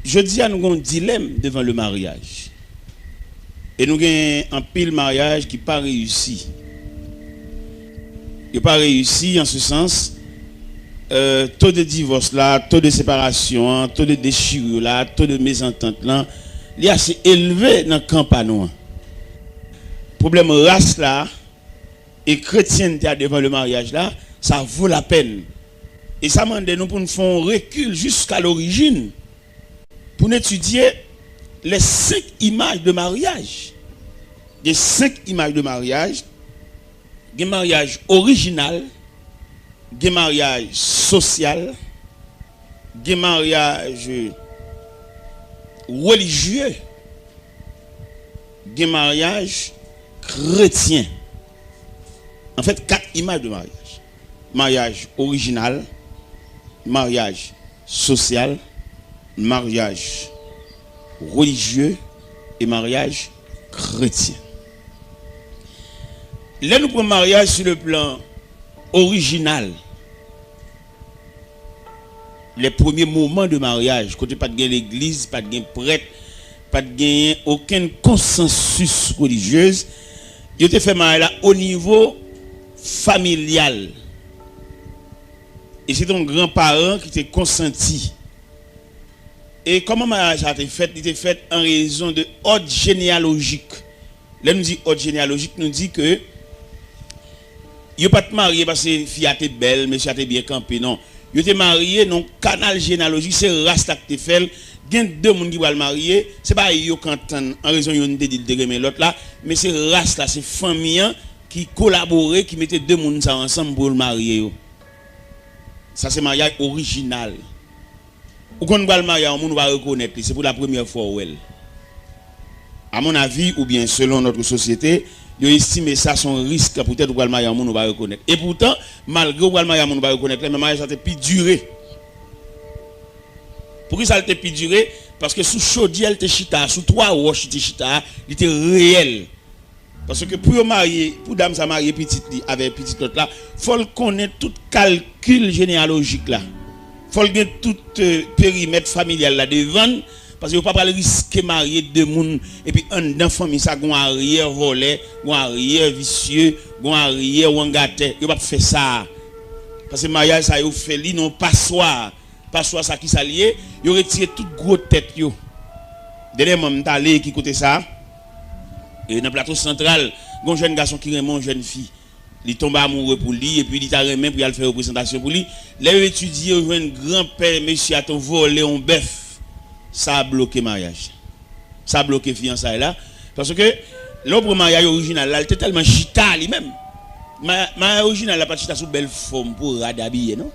je dis à nous avons un dilemme devant le mariage. Et nous avons un pile mariage qui n'a pas réussi. Il n'a pas réussi en ce sens. Taux de divorce là, taux de séparation, taux de déchirure là, taux de mésentente là, il est assez élevé dans le camp à nous. Problème race là et chrétienté devant le mariage là, ça vaut la peine. Et ça demande nous pour nous faire un recul jusqu'à l'origine pour étudier les 5 images de mariage. Les 5 images de mariage, des mariages original, des mariages social, des mariages religieux, des mariages chrétiens. En fait, 4 images de mariage. Mariage original, mariage social, mariage religieux et mariage chrétien. Là, nous prenons mariage sur le plan original. Les premiers moments de mariage, quand pas de l'église, pas de prêtre, pas de aucun consensus religieux, il a fait mariage au niveau familial. Et c'est ton grand-parent qui t'a consenti. Et comment mariage a été fait? Il était fait en raison de ordre généalogique. Là, nous dit ordre généalogique, nous dit que il n'y a pas de marié parce que fille était belle, monsieur était bien campé. Non. Il était marié dans le canal généalogique, c'est race qui était fait. Il y a 2 personnes qui vont le marier. Ce n'est pas eux qui en raison de dire l'autre là, mais c'est race là, c'est famille qui collaboraient, qui mettaient 2 personnes ensemble pour le marier. Ça, c'est mariage original. Ou quand on va le marier, on va reconnaître, c'est pour la première fois. À mon avis, ou bien selon notre société, ils estiment ça son risque peut-être pour le mariage, on va reconnaître. Et pourtant, malgré le mariage, on va reconnaître, le mariage a été plus duré. Pourquoi ça a été plus duré? Parce que sous chaudière, il était chita, sous 3 roches, il était chita, il était réel. Parce que pour marier, pour dame ça marier petite avec petite autre là, faut connaître tout calcul généalogique là. Faut connaître tout périmètre familial là devant parce que vous pas pas risquer marier 2 personnes et puis un enfant famille ça gon arrière volé, gon arrière vicieux, gon arrière wangaté, vous pas faire ça. Parce que mariage ça yo fait li non passoire ça qui s'allié, yo retire toute gros tête yo. Dernièrement m't'allé qui côté ça. Et dans le plateau central, il y a un jeune garçon qui remet une jeune fille. Il tombe amoureux pour lui et puis il t'a remis pour aller faire une représentation pour lui. Là, il étudie, il un grand-père, monsieur, a volé un bœuf. Ça a bloqué le mariage. Ça a bloqué la fiançailles là. Parce que l'autre mariage original, là, il était tellement chita lui-même. Mariage original, là, pas chita sous belle forme pour radhabiller, non?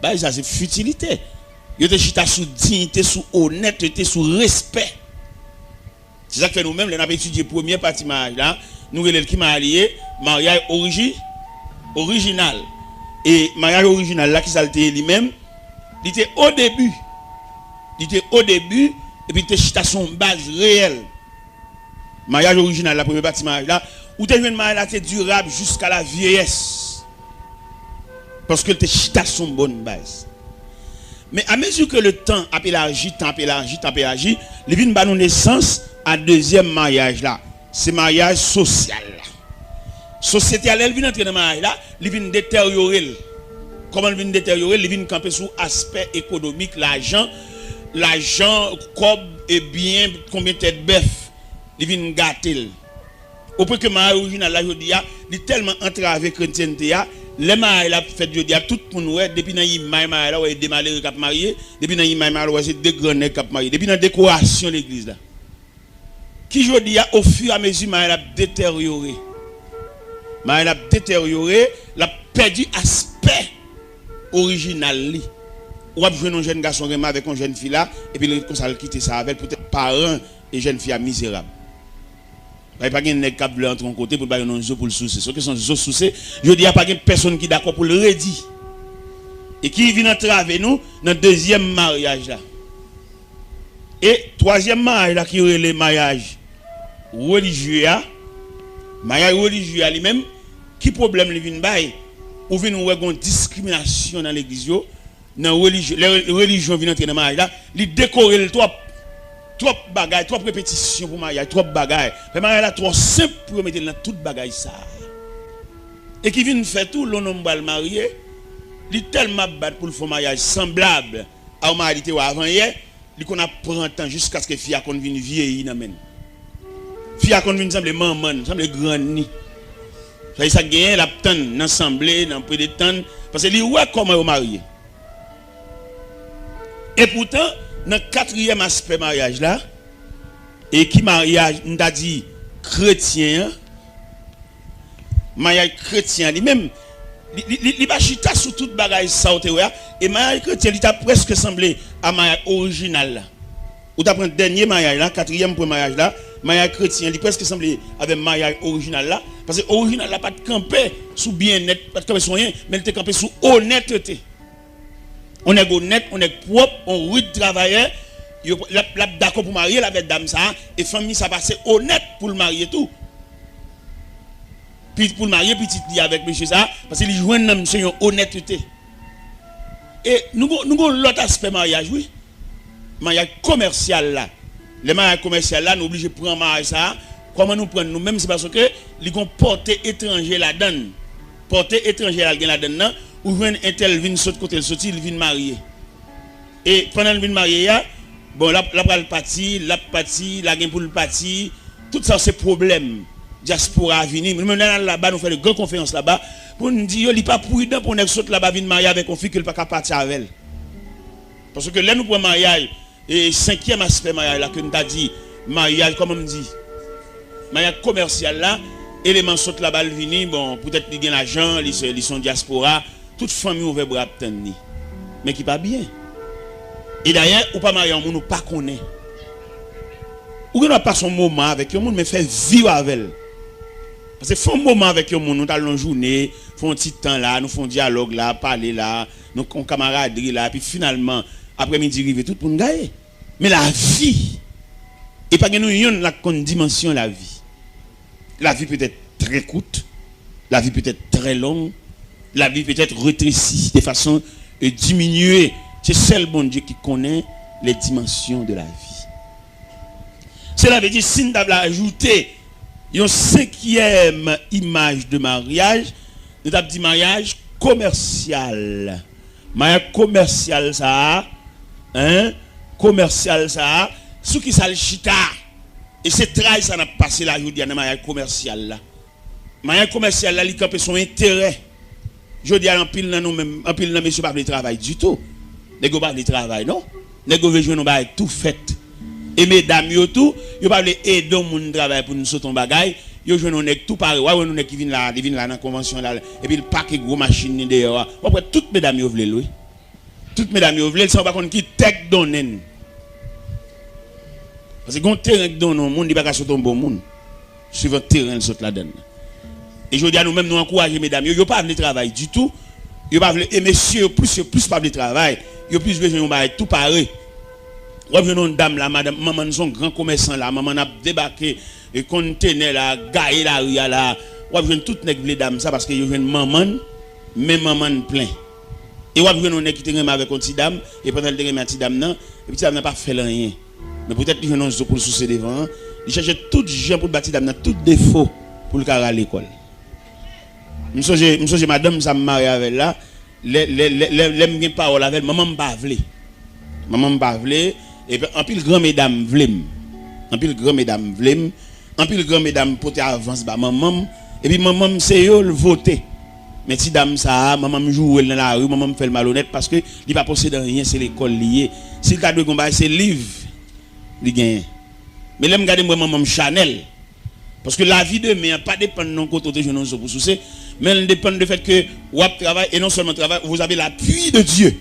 Bah, ça, c'est futilité. Il était chita sous dignité, sous honnêteté, sous respect. C'est ça que nous-mêmes, nous avons étudié la première partie mariage là, nous avons qui marié, mariage original. Et mariage original là qui s'alté lui-même, il était au début. Il était au début et puis il était son base réelle. Mariage original, la première partie mariage là, où tu as une mariage là, durable jusqu'à la vieillesse. Parce que tu as son bonne base. Mais à mesure que le temps a élargi, il vient de nous naissance à deuxième mariage là, c'est mariage social là. Société elle vient entrer dans mariage là, il vient détériorer. Comment il vient détériorer? Il vient camper sur aspect économique, l'argent, cob et bien combien de tête bœuf, il vient gâter. Au point que mariage original là je dis il est tellement entravé chrétienté là. Les mariages la fait je dis tout pour nous depuis dans image là ouais des malheureux qui marié, depuis dans image là c'est des grands qui marié, depuis dans décoration l'église là. Qui je dis au fur et à mesure mariage a détérioré. Mariage a détérioré, l'a perdu aspect original li. Ou a jouer un jeune garçon avec une jeune fille là et puis comme ça quitter ça avec peut-être parents et jeune fille misérable. Il n'y a pas de nèg qui veut entrer en côté pour bailler non zo pour le souci. Ce que sont zo souci, je dis il n'y a pas de personne qui d'accord pour le redire. Et qui vient entraver nous dans le deuxième mariage là. Et troisième mariage là qui est le mariage religieux, mariage religieux lui-même, qui problème lui vient bailler ou vient nous une discrimination dans l'église dans religion, les religions viennent entrer dans le mariage là, ils décorent le trop bagaille, trop répétition pour mariage, trop bagaille. Le mariage là trop simple pour mettre dans toute bagaille ça. Et qui vient faire tout l'homme va le marier, il tellement battre pour le faire mariage semblable à un mariage ou avant hier, il qu'on a prend temps jusqu'à ce que fille qu'on vienne vieillir nan men. Fille qu'on vienne semble maman, semble grand ni. Ça gagne la tante dans assemblée, dans peu de temps parce que il ouais comment au marié. Et pourtant dans le quatrième aspect mariage là, et qui mariage, on t'a dit chrétien, mariage chrétien lui-même, il va chita sur toute bagaille ça et mariage chrétien, il t'a presque semblé à mariage original là. Ou t'as pris le dernier mariage là, quatrième pour mariage là, mariage chrétien, il presque semblé avec mariage original là, parce que original là pas de camper sous bien-être, pas de camper sur rien, mais il te camper sous honnêteté. On est honnête, on est propre, on rude travailleur, la d'accord pour marier la dame ça, et famille ça passe honnête pour le marier tout. Puis pour le marier petit dit avec monsieur ça, parce qu'il joue un homme sur honnêteté. Et nous avons l'autre aspect mariage, oui. Mariage commercial là. Le mariage commercial là, nous obligés de prendre mariage ça. Comment nous prendre nous-mêmes, c'est parce que ils ont porté étranger là-dedans. Porté étranger là-dedans, ou un tel vient sauter côté sorti, il vient marier. Et pendant qu'il vient marier, bon, la partie, la gain pour le parti, tout ça c'est problème. Diaspora venir, nous là-bas, nous faisons de grandes conférences là-bas, pour nous dire, il n'est pas prudent pour nous sauter là-bas, venir marier avec une fille qui n'est pas partir avec elle. Parce que là, nous prenons mariage, et cinquième aspect mariage là, que nous avons dit, mariage, comme on dit, mariage commercial là, élément saute là-bas, venir, bon, peut-être qu'ils gagnent l'argent, ils sont diaspora, toute famille ouvert bras tenir. Mais qui pas bien. Et d'ailleurs, ou pas marier un monde, ou pas connaît. Ou n'a pas son moment avec un monde, mais fait vivre avec elle. Parce que font un moment avec un monde, nous allons une journée, font un petit temps là, nous font un dialogue là, parler là, nous on camaraderie là, puis finalement, après-midi, arrive tout pour nous gagner. Mais la vie, et pas que nous ayons la dimension de la vie. La vie peut être très courte, la vie peut être très longue, la vie peut être rétrécie de façon diminuée. C'est seul bon Dieu qui connaît les dimensions de la vie. Cela veut dire, si nous avons ajouté une cinquième image de mariage, nous avons dit mariage commercial. Mariage commercial, ça, hein? Commercial, ça, ce qui ça le chita. Et c'est très ça n'a passé là, je dis, dans le mariage commercial là. Mariage commercial là, il campe son intérêt. Je dis, en pile, nous-mêmes, en pile, monsieur, pas de travail du tout. Les gars, pas de travail, non? Les gars, veulent nous tout fait. Et mesdames, yo tout, yo pas aider mon travail pour nous sauter en bagaille, yo joue nous tout pareil, ouais nous qui viennent là dans la convention là et puis le paquet gros machine dehors. Après toutes mesdames yo veulent oui. Toutes mesdames yo veulent, ça pas qu'on qui tech donnen. Parce que gon terrain donne monde il pas sauter un bon monde. Suivant terrain saute là-dedans. Et je dis à nous même nous encourager mesdames, yo pas de travail du tout. Yo pas et messieurs plus pas de travail, yo plus besoin de tout pareil. Revenons dame là, madame, maman son grand commerçant là, maman a débarqué et conteneur là, gaillé la rue là. Revenons toutes les dames ça parce que yo viennent maman, mais maman plein. Et revenons on qui te avec une petite dame et pendant le dernier petite dame non, et petite dame n'a pas fait rien. Mais peut-être qu'ils viennent pour le soucier devant, ils cherchent toutes gens pour bâtir dame tout défaut pour le carrer à l'école. Monsieur madame ça me marie avec là, les parole avec maman m'bavle. Maman m'bavle. Et puis, en pile grand mesdames vlem. En pile grand mesdames vlem. En pile grand mesdames pote avance ba maman. Et puis maman c'est yo le voter. Mais si dame ça, maman me joue dans la rue, maman me fait le malhonnête parce que il pas posséder rien, c'est l'école liée. Si t'as deux combats, c'est livre. Il gagne. Mais là me garder moi maman Chanel. Parce que la vie de demain pas dépend de non côté de jeunes pour soucier, mais elle dépend du fait que vous travaillez et non seulement travail, vous avez l'appui de Dieu.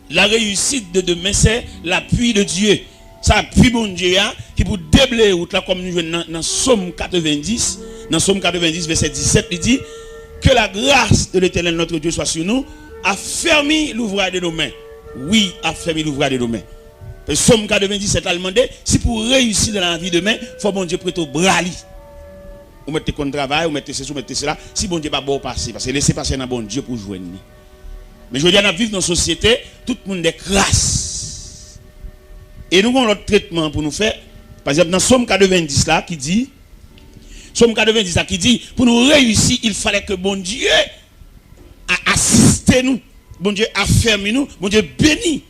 La réussite de demain, c'est l'appui de Dieu. Ça appuie bon Dieu qui pour déblayer route là comme nous jouons dans Somme 90, dans Somme 90 verset 17, il dit que la grâce de l'Éternel notre Dieu soit sur nous, a fermé l'ouvrage de nos mains. Oui, a fermé l'ouvrage de nos mains. Somme 97 a demandé si pour réussir dans la vie de demain, il faut bon Dieu prêter au bras. Vous mettez contre travail, vous mettez ceci, vous mettez cela. Si bon Dieu pas bon passer, parce que laissez passer dans bon Dieu pour joindre. Mais je dis, on vivre dans une société, tout le monde est crasse. Et nous avons notre traitement pour nous faire. Par exemple, dans Somme 90 là, qui dit, Somme 90 là, qui dit, pour nous réussir, il fallait que bon Dieu assiste nous, bon Dieu affermi nous, bon Dieu bénit.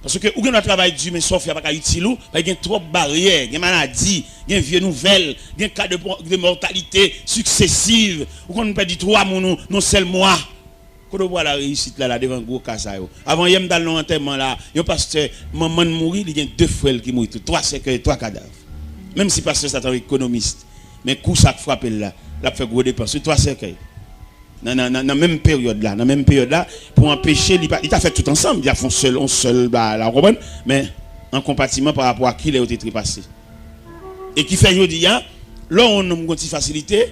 Parce que ou un travail dur, mais sauf qu'il n'y a pas utile, il y a trop de barrières, il y a maladies, il y a vieux nouvelles, il y a cas de mortalité successive, ou qu'on perd 3 mois, non seulement moi. Quand on voit la réussite là, devant un gros cas, avant il y a dans l'enterrement là, il y a pasteur, maman mourir, il y a 2 frères qui mourent, 3 cercueils, 3 cadavres. Même si pasteur c'est un économiste, mais coup ça frappe là, il fait gros dépenses, 3 cercueils. Dans la même période là, pour empêcher, il a fait tout ensemble, il a fait seul, la Romaine, mais en compartiment par rapport à qui il a été trépassé. Et qui fait aujourd'hui, là on a une facilité,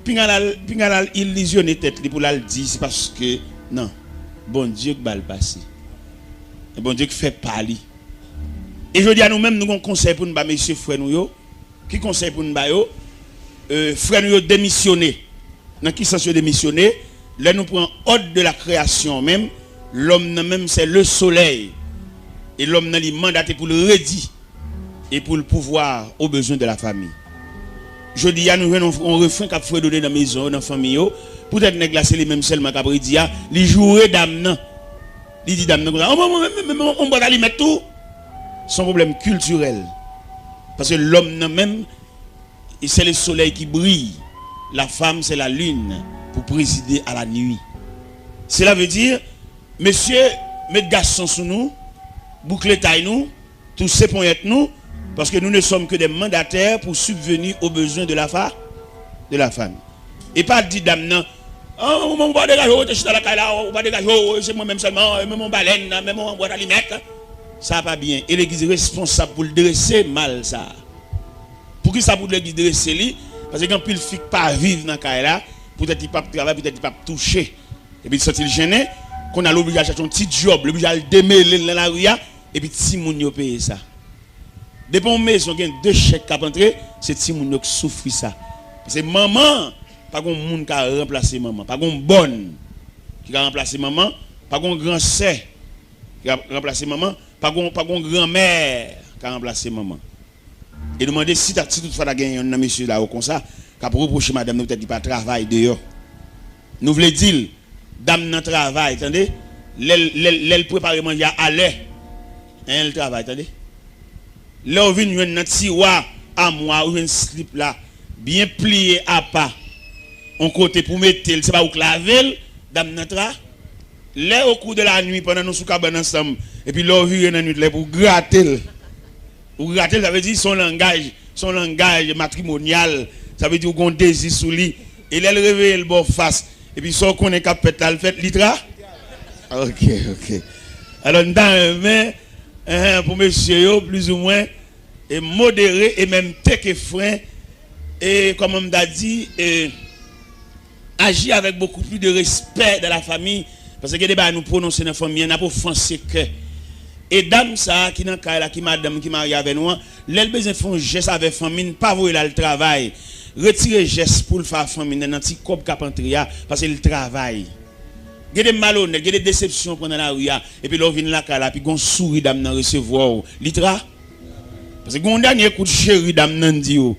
puis il illusionne tête pour la dire, c'est parce que, non, bon Dieu qui va le passer. Et bon Dieu qui fait parler. Et je dis à nous-mêmes, nous avons un conseil pour nous, messieurs frères nous, qui conseille pour nous, frères nous démissionner. Dans qui sens démissionner, là nous prenons ordre de la création même, l'homme même c'est le soleil. Et l'homme est mandaté pour le redire et pour le pouvoir aux besoins de la famille. Je dis à nous un refrain qu'a fait donner dans la maison, dans la famille, peut-être néglacer les mêmes seulement qu'après il dit, les jouer d'âme. Il dit d'âme, on va aller mettre tout. Son problème culturel. Parce que l'homme même, c'est le soleil qui brille. La femme, c'est la lune pour présider à la nuit. Cela veut dire, messieurs, mettez garçons sous nous, bouclez taille nous, tous ces points nous, parce que nous ne sommes que des mandataires pour subvenir aux besoins de la femme. Et pas dire d'amener, oh, on va dégager, je suis dans la caille on va dégager, c'est moi-même seulement, même mon baleine, même mon bois d'alimètre. Ça va pas bien. Et l'église est responsable pour le dresser mal, ça. Pour qui ça pour l'église dresser lui? Parce que quand il ne fait pas vivre dans ce là, peut-être qu'il ne peut pas travailler, peut-être qu'il ne peut pas toucher. Et puis il est gêné, qu'on a l'obligation de chercher un petit job, l'obligation de démêler dans la rue, et puis si moun yo paye ça. Depuis une maison, il y a 2 chèques à rentrer, c'est si moun yo qui souffre ça. Parce que maman, pas qu'on moun qui a remplacé maman, pas qu'on bonne qui a remplacé maman, pas qu'on grand sœur qui a remplacé maman, pas qu'on grand-mère qui a remplacé maman. Et demander si toutefois tu as gagné un monsieur là comme ça, qui a reproché madame, nous peut-être pas travail dehors. Nous voulons dire, dame dans travail, attendez, l'elle prépare manger à l'heure. Elle travaille, attendez. Là, on vient un tiroir à moi, ou un slip là, bien plié à pas. On côté pour mettre, c'est pas où claver, dame dans travail. Là, au cours de la nuit, pendant nous sous cabane ensemble, et puis là, on vient dans la nuit pour gratter. Ou gratter, ça veut dire son langage matrimonial, ça veut dire qu'on a un désir sous lui. Et elle réveille le bon face. Et puis, son qu'on est capable de faire, litra. Ok. Alors, dans pour monsieur, plus ou moins, et modéré, et même tek et frein, et comme on m'a dit, agir avec beaucoup plus de respect dans la famille, parce que débat nous prononcer dans la famille, on a pas offensé que. Et dame ça qui dans là qui madame qui marie avec nous, l'elle besoin font geste avec famille, pas voyer là le travail. Retirer geste pour le faire famille dans petit cob capantria parce que le travail. Il y a des malhonnêtes, il y a des déceptions pendant la rue et puis là vient là puis gon sourit dame dans recevoir litra. Parce que gon dernier coup de chéri dame nan di yo.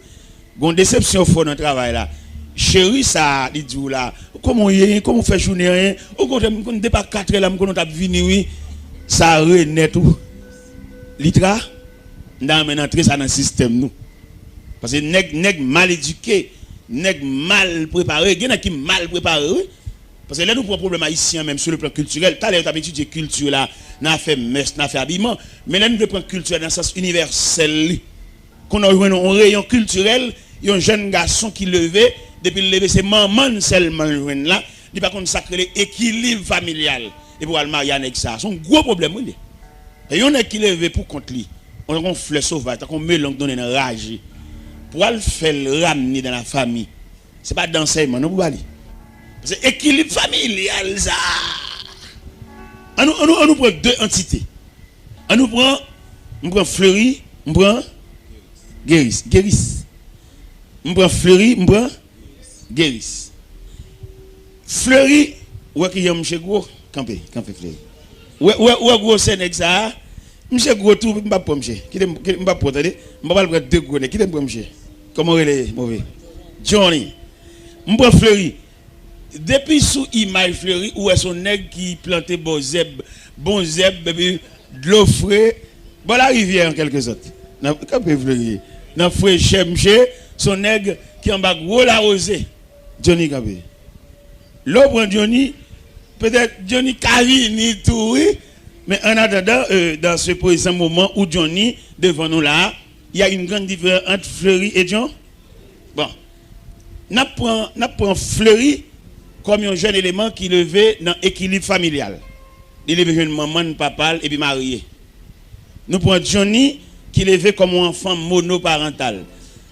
Gon déception fort dans travail là. Chéri ça dit là, comment fait journée rien, au contraire on dépasse 4 là on t'a venir oui. Ça renaît tout. Litra, nous avons entré ça dans le système nous. Parce que nèg mal éduqué, nèg mal préparé, il y en a qui mal préparé. Parce que là nous prenons problème haïtien même sur le plan culturel. Tout à l'heure tu as étudié culture là, n'a fait messe, n'a fait habillement, mais là nous prenons culture dans le sens universel. Qu'on a un rayon culturel, il y a un jeune garçon qui levait, depuis le lever c'est maman seulement là, il pas consacrer l'équilibre familial. Et pour aller marier avec ça, c'est un gros problème. Et il y en a qui lève pour contre lui. On a un fleur sauvage, on mélange dans une rage. Pour aller faire le ramener dans la famille, ce n'est pas d'enseignement, non, pour aller. C'est équilibre familial, ça. On nous prend 2 entités. On nous prend Fleury, on prend Guéris. On prend Fleury, on prend Guéris. Fleury, ou qui y a un gros. Campé Fleury. Ouais gros Sénègue ça. Monsieur gros tout m'pa pour monsieur. Qui m'pa pour attendez, m'pa pas deux gros qui pour monsieur. Comment il est mauvais. Johnny. M'pa Fleury. Depuis sous image Fleury où est son nègre qui plantait bon zeb de l'eau frais. Bon la rivière en quelque sorte. Dans Campé Fleury. Dans frère Chemche, son nègre qui en bas gros la rosée. Johnny Campé. L'eau prend Johnny, peut-être Johnny Cavini tout, oui, mais en attendant, dans ce présent moment où Johnny, devant nous là, il y a une grande différence entre Fleury et John. Bon, nous prenons Fleury comme un jeune élément qui levait dans l'équilibre familial. Il levait une maman, papa et puis marié. Nous prenons Johnny qui levait comme un enfant monoparental.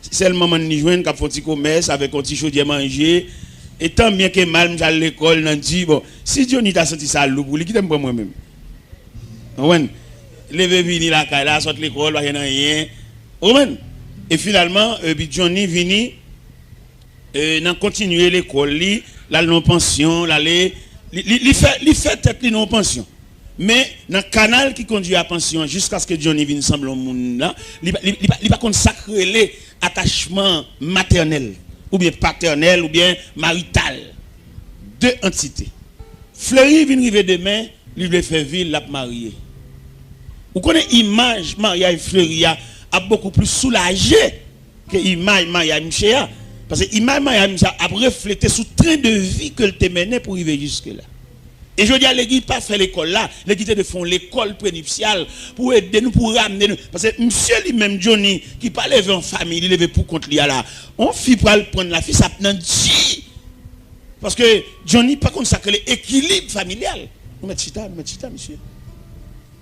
C'est le maman qui joue, qui a fait un petit commerce avec un petit chaudier manger. Et tant bien que mal, j'ai à l'école, on dit, bon, si Johnny t'a senti ça, il qui t'aime pas moi-même. Ouais. Les bébés, il a là, sort l'école, il n'y a rien. Ouais. Et finalement, Johnny vini, n'a continué l'école, là, non pension, là, il fait tête non pension. Mais dans le canal qui conduit à pension, jusqu'à ce que Johnny vienne semble au monde là, il va consacrer les attachements maternels. Ou bien paternel, ou bien marital. Deux entités. Fleury vient arriver demain, lui veut faire ville, l'a marié. Vous connaissez l'image mariage Fleury a beaucoup plus soulagé que l'image mariage Mchéa. Parce que l'image mariage Mchéa a reflété sur le train de vie que te menait pour arriver jusque-là. Et je dis à l'église, pas faire l'école là, l'église de font l'école prénuptiale pour aider nous, pour ramener nous. Parce que monsieur lui-même, Johnny, qui pas levé en famille, il levé pour contre lui là. On fit pour prendre la fille, ça prend dit. Parce que Johnny, pas consacré l'équilibre familial. Nous mettons chita, monsieur.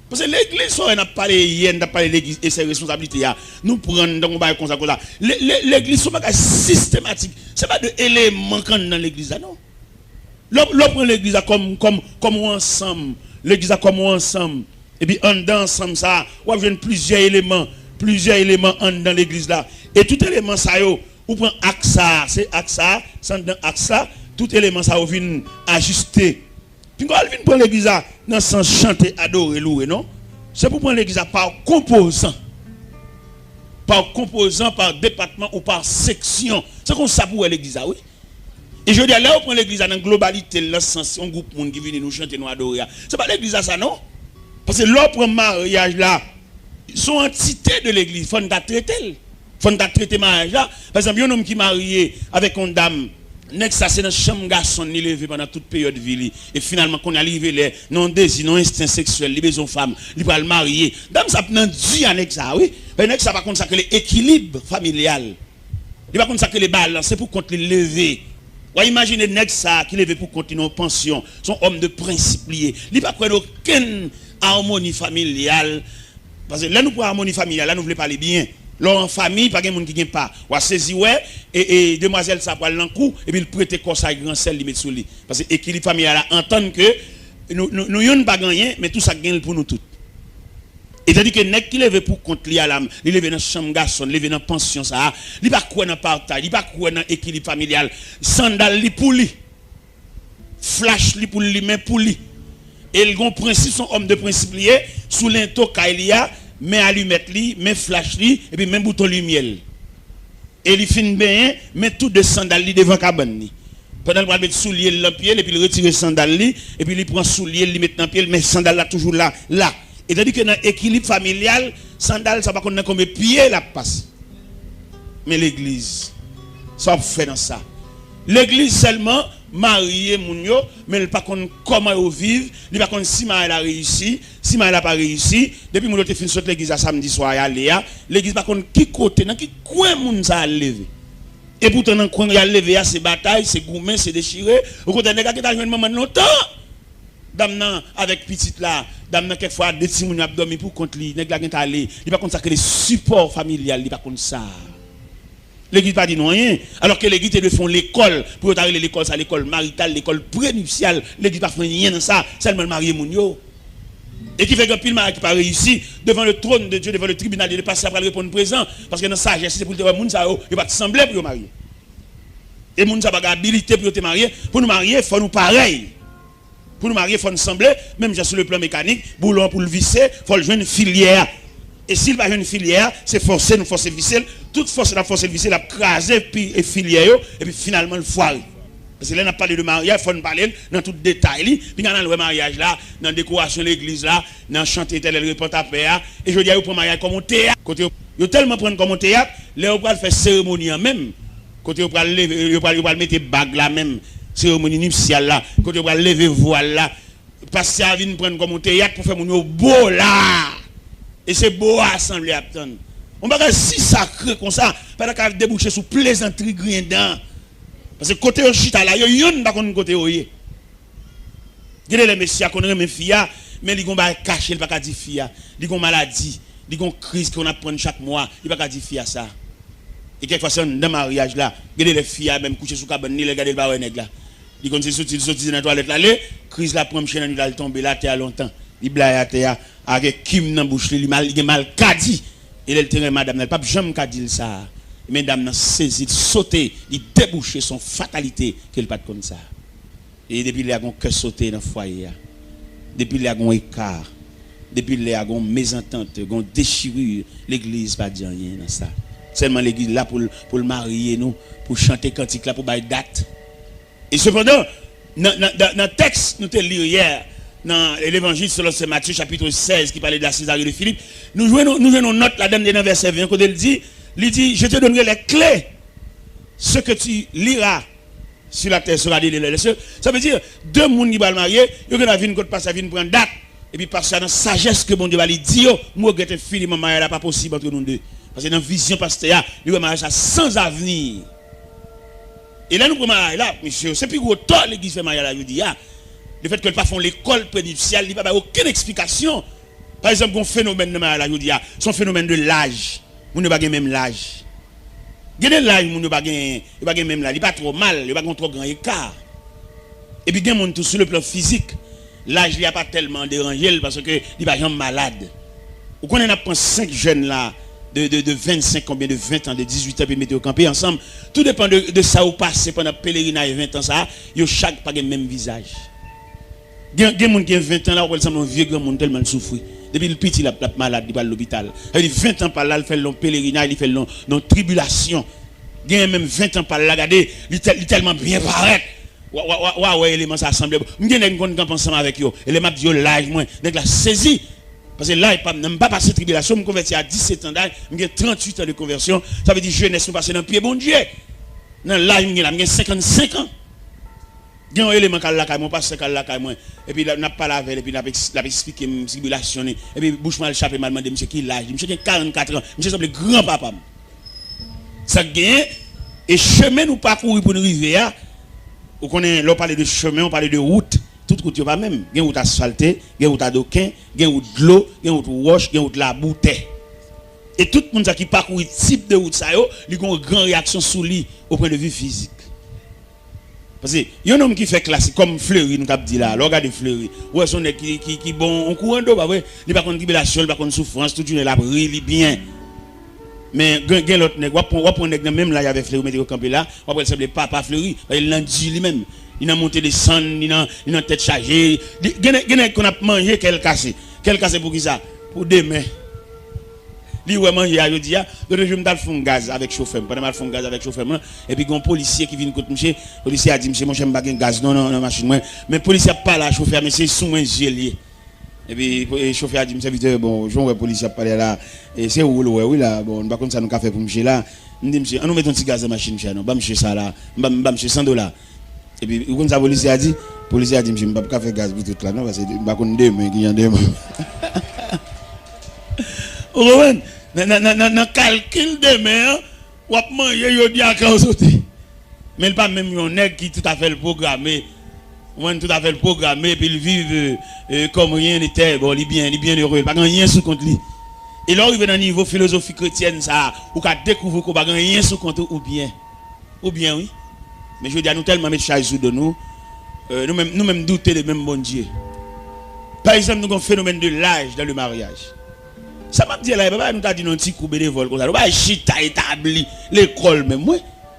Parce que l'église, on a parlé hier, on a parlé de l'église et ses responsabilités. Nous prenons donc on comme ça. L'église, c'est pas systématique. C'est pas de éléments dans l'église là, non. L'on prend l'église comme ensemble. L'église comme ensemble. Et puis en dedans ensemble ça, on a plusieurs éléments en dans l'église là. Et tout élément ça yo, on prend axa, c'est axa, sans dans axa, tout élément ça vient ajuster. Puis quand on vient prendre l'église là dans sens chanter, adorer, louer, non? C'est pour prendre l'église par composant. Par département ou par section. C'est comme ça pour l'église là, oui. Et je dis, là, on prend l'église dans la globalité, dans le sens, un groupe de monde qui vient nous chanter, nous adorer. Ce n'est pas l'église ça, non? Parce que là, pour mariage là, sont entités de l'église. Il faut nous traiter. Il faut nous traiter mariage là. Par exemple, un homme qui est marié avec une dame, ça c'est dans chambre garçon, il levé pendant toute période de vie. Et finalement, quand on arrive là, non désir, non instinct sexuel, les besoins femmes, il va le marier. Dame, ça prend 10 années ça, oui. Mais ça va consacrer l'équilibre familial. Il va consacrer les balances, c'est pour contre les lever. Imaginez nèg ça qui lève pour continuer en pension, son homme de principe lié. Il pas prendre aucune harmonie familiale parce que là nous pour harmonie familiale, là nous voulons parler bien. Là en famille pas quelqu'un qui gagne pas. Ou saisi ouais et demoiselle ça prend l'en coup et puis il prête corps ça grand sel li met sur lui parce que équilibre familial entendre que nous yon pas gagner mais tout ça gagne pour nous tous. Et tandis que nèg qui lève pour compte li à l'âme, il lève dans chambre garçon, il lève dans pension ça, il pas quoi dans partage, il pas quoi dans équilibre familial, sandal li pour lui. Flash li pour lui mais pour lui. Et le grand principe son homme de principe lié sous l'into kailia, mais allumette li, mais flash li et puis même bouton lumière. Et il fin bien, mais tout de sandal li devant cabane li. Pendant qu'il va mettre soulier dans pied et puis il retire sandal li et puis il prend soulier, il met dans pied mais sandal là toujours là. Et tandis que dans l'équilibre familial, sandal, ça va qu'on a comme pied la passe. Mais l'église, ça fait dans ça. L'église seulement, marié mounio, mais elle pas comment ils vivent, il pas si elle a réussi, si elle n'a pas réussi. Depuis mon autre fin sur l'église à samedi soir à Léa, l'église pas qui côté, dans qui coin moun ça a levé. Et pourtant dans coin il a levé c'est bataille, c'est gourmet, c'est déchiré. Au côté des gars qui t'a joué maman longtemps. Dame avec petite là, dame quelquefois des petits moun abdomen pour contre lui, nèg la gen aller, il pas consacrer les supports familial, il pas comme ça. L'église pas dit non rien, alors que l'église de font l'école pour arriver l'école ça l'école maritale, l'école prénuptiale, l'église pas fait rien dans ça, seulement marier moun yo. Et qui fait qu'un pile mariage qui pas réussi devant le trône de Dieu, devant le tribunal, il passe après répondre présent parce que dans sagesse c'est pour te voir moun ça il va te sembler pour marier. Et moun ça pas habilité pour te marier, pour nous marier, faut nous pareil. Pour nous marier, il faut nous sembler, même sur le plan mécanique, boulon pour le visser, il faut le jouer une filière. Et s'il va jouer une filière, c'est forcer, nous forcer visser. Toute force, la force visser, la craser, puis et filière, et puis finalement le foire. Parce que là, on a parlé de mariage, il faut nous parler dans tout détail. Puis dans le mariage là, dans la décoration de l'église là, dans chanter tel le répond à paix. Et je dis, vous prenez mariage comme un théâtre. Côté, vous tellement prendre comme un théâtre, là, vous pouvez faire cérémonie en même. Côté, vous pouvez lever, vous pouvez mettre bague là même, cérémonie nuptiale là. Côté, vous pouvez lever voile là. Parce que ça vient prendre comme un théâtre pour faire mon beau là. Et c'est beau à assembler à attendre. On va si sacré comme ça, pas qu'à déboucher sur plaisanterie grindant. Parce que côté au chita là, il y a un pas côté oye. Gade les messieurs qu'on remet fia, mais ils vont pas cacher, ils pas dire fia. Ils ont maladie, ils ont crise qu'on apprend chaque mois, ils pas dire fia ça. Et quelquefois c'est dans mariage là, gade les filles même coucher sous cabane, ni les garder le baron nèg là. Ils ont sorti dans la toilette là, crise la prend chaîne il tomber là terre longtemps. Il blaye à terre avec kim dans bouche, il mal kadi. Et le terrain madame n'a pas jamais kadi ça. Mesdames n'a saisi, sauter, il déboucher son fatalité qu'elle pas comme ça. Et depuis il y a un cœur sauté dans le foyer. Depuis il y a un écart. Depuis il y a une mésentente, une déchirure, l'église pas dire rien dans ça. Seulement l'église là pour le marier nous, pour chanter cantique là pour bailler date. Et cependant dans le texte nous te lire hier dans l'évangile selon Saint Matthieu chapitre 16 qui parlait de la Césarée de Philippe, nous jouons note là-dedans dans verset 20 quand il dit, je te donnerai les clés. Ce que tu liras sur la terre sera dit les cieux. Ça veut dire, deux personnes qui vont marier, ils vont venir passer, venir prendre date. Et puis passer dans la sagesse que bon Dieu va lui dire, moi je vais finir mon mariage, pas possible entre nous deux. Parce que dans la vision pasteur, il va marier ça sans avenir. Et là nous prenons mariage là, monsieur, c'est plus gros tort l'église fait mariage là, je dis, le fait que ne pas font l'école prénuptiale, il n'y a pas aucune explication. Par exemple, un phénomène de mariage là, je dis, c'est un phénomène de l'âge. Nous ne pas même l'âge. Gardez l'âge, nous ne pas même l'âge. Il pas trop mal, il pas trop grand écart. Et puis gagne tout sur le plan physique. L'âge il a pas tellement dérangé parce que il pas jamais malade. Vous connaissez on a 5 jeunes là de 25 combien de 20 ans de 18 ans puis mettre au camper ensemble. Tout dépend de ça ou passer pendant pèlerinage 20 ans ça, yo chaque pas le même visage. Gagne monde qui a 20 ans là, on ressemble un vieux grand monde tellement souffrir. Depuis le petit, il a malade, il va à l'hôpital. Il a 20 ans par là, il fait long pèlerinage, il fait long tribulation. Il a même 20 ans par là, regardez, il est tellement bien paraît. Ouais, élément ça assemblé. Je suis un camp ensemble avec eux. Et les maps disent l'âge, moi, je la saisi. Parce que là, il n'a pas passé tribulation. Je me convertis à 17 ans d'âge, j'ai 38 ans de conversion. Ça veut dire jeunesse, nous passons dans le pied, bon Dieu. Dans l'âge, j'ai 55 ans. Il y a un élément qui est là, mon pasteur qui est là, et puis il n'a pas lavé, et puis il a expliqué la tribulation. Et puis bouche mal chapé, m'a demandé, monsieur, qui l'âge? Monsieur, qui 44 ans. Monsieur, semble grand-papa. Ça gagne, et chemin nous parcourir pour nous arriver. On parle de chemin, on parle de route. Toute route, il n'y a pas même. Il y a une route asphaltée, il y a une route à doquin, il y a une route de l'eau, il y a une route roche, il y a une route de la bouteille. Et tout le monde qui parcourt ce type de route, il y a une grande réaction sur lui au point de vue physique. Parce que il y a un homme qui fait classique comme Fleury, nous avons dit là, regardez Fleury. Ouais, son qui bon, on courant d'eau, bah ouais, il pas contre tribulation, il pas contre souffrance, tout une la brille bien. Mais gen l'autre nèg, on prend nèg même là il y avait Fleury mettre au camp là, on va s'appeler papa Fleury, il l'a dit lui-même. Il a monté des sangs, il a tête chargée. Gen qu'on a mangé quel cassé pour qui ça? Pour demain. Li ouais manger a jodi a, je me dal fond gaz avec chauffeur. Pendant mal fond gaz avec chauffeur et puis gon policier qui vient côté monsieur, policier a dit monsieur moi j'aime pas gaz non machine moi. Mais policier pas là chauffeur mais c'est sous un gelier. Et puis chauffeur a dit monsieur vite bon, je vois policier parler là et c'est où oui là bon pas comme ça nous café pour monsieur là. Me dit monsieur, on nous met un petit gaz dans machine monsieur non, pas monsieur ça là, pas monsieur $100. Et puis comme ça policier a dit monsieur pas café gaz pour tout là non parce que pas connait demain qui y a demain. Rowan dans calcul de mer, ou à manger, il dit à quand sauter. Mais il pas même un nègre qui tout à fait le programmé. Tout à fait le programmé, puis il vit comme rien n'était. Bon, il est bien heureux. Il n'a pas rien sous compte lui. Et là, il est dans le niveau philosophie chrétienne, ça, ou qu'à découvrir qu'on n'a rien sous compte ou bien. Ou bien, oui. Mais je dis à nous tellement mettre charge de nous, nous-mêmes douter de même bon Dieu. Par exemple, nous avons un phénomène de l'âge dans le mariage. Ça m'a dit là, nous t'a dit un petit coup bénévole comme ça. Nous pas chita établi l'école même moi.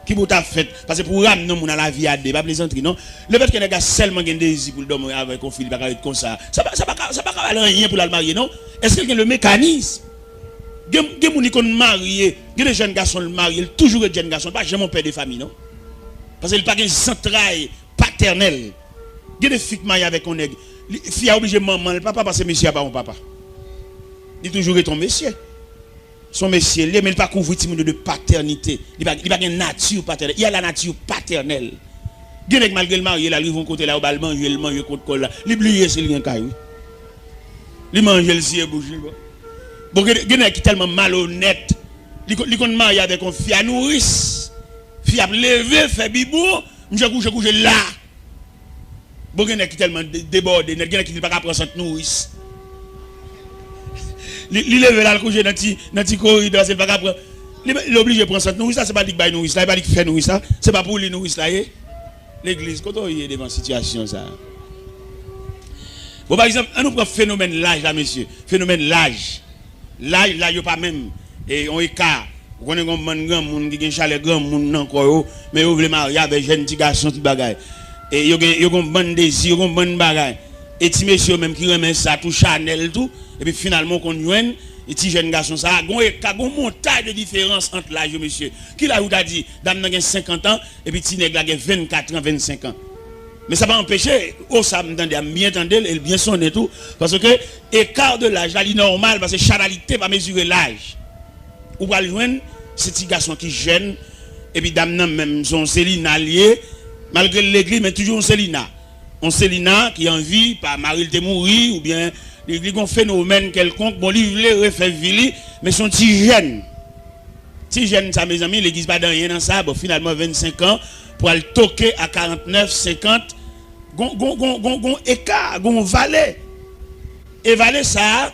qui vous t'a fait parce que pour ramener mon à la vie à des pas plaisanterie non le fait que les gars seulement gagne désir pour dormir avec un fil pas comme ça pas rien pour la marier non est-ce qu'il y a le mécanisme gen moun qui marié gen des jeunes garçons le marié toujours des jeunes garçons pas jamais mon père de famille non parce qu'il pas gagne centraille paternel gen des filles mariées avec un nègre fille a obligé maman le papa parce que monsieur pas mon papa il toujours ton monsieur son monsieur mais il ne pas couvrir de paternité il pas une nature paternelle il y a la nature paternelle gen malgré le marié là ils vont côté là au bal manger le manger contre col là l'oublier c'est rien caillou il manger le ciel bouger bon gen qui tellement malhonnête il kon marié avec une fille à nourrice fille à lever fait bibou m'je coucher là bon gen qui tellement débordé gen qui pas prendre cette nourrice il lève là le coucher dans petit corridor c'est pas prendre il obligé prendre cette nourrice ça c'est pas dit bail nourrice là pas dit faire nourrice ça c'est pas pour les nourrice là l'église quand on est devant situation ça bon par exemple on nous prend phénomène l'âge là monsieur phénomène l'âge là yo pas même et on écart on est grand monde qui chalet grand monde encore mais yo veut marier avec jeune petit garçon tout bagaille et yo gon bon désir yo gon bon bagaille et ti monsieur même qui remet ça tout Chanel tout et puis finalement qu'on joine et ti jeune garçon ça gon montagne de différence entre l'âge monsieur qui là ou t'a dit dame nan 50 ans et puis ti nèg la 24 ans 25 ans mais ça va empêcher ça m'entendait bien entendre et bien sonner tout parce que écart de l'âge là il normal parce que charalité pas mesurer l'âge ou va joindre ce petit garçon qui jeune et puis dame nan même son Célina lié malgré l'église mais toujours Célina on Célina qui en vie par Marie te mourir ou bien l'église un phénomène quelconque bon lui voulait refaire vili mais son petit jeune ça mes amis l'église pas dans rien dans ça bon finalement 25 ans pour aller toquer à 49 50 gon écart gon valet et valet ça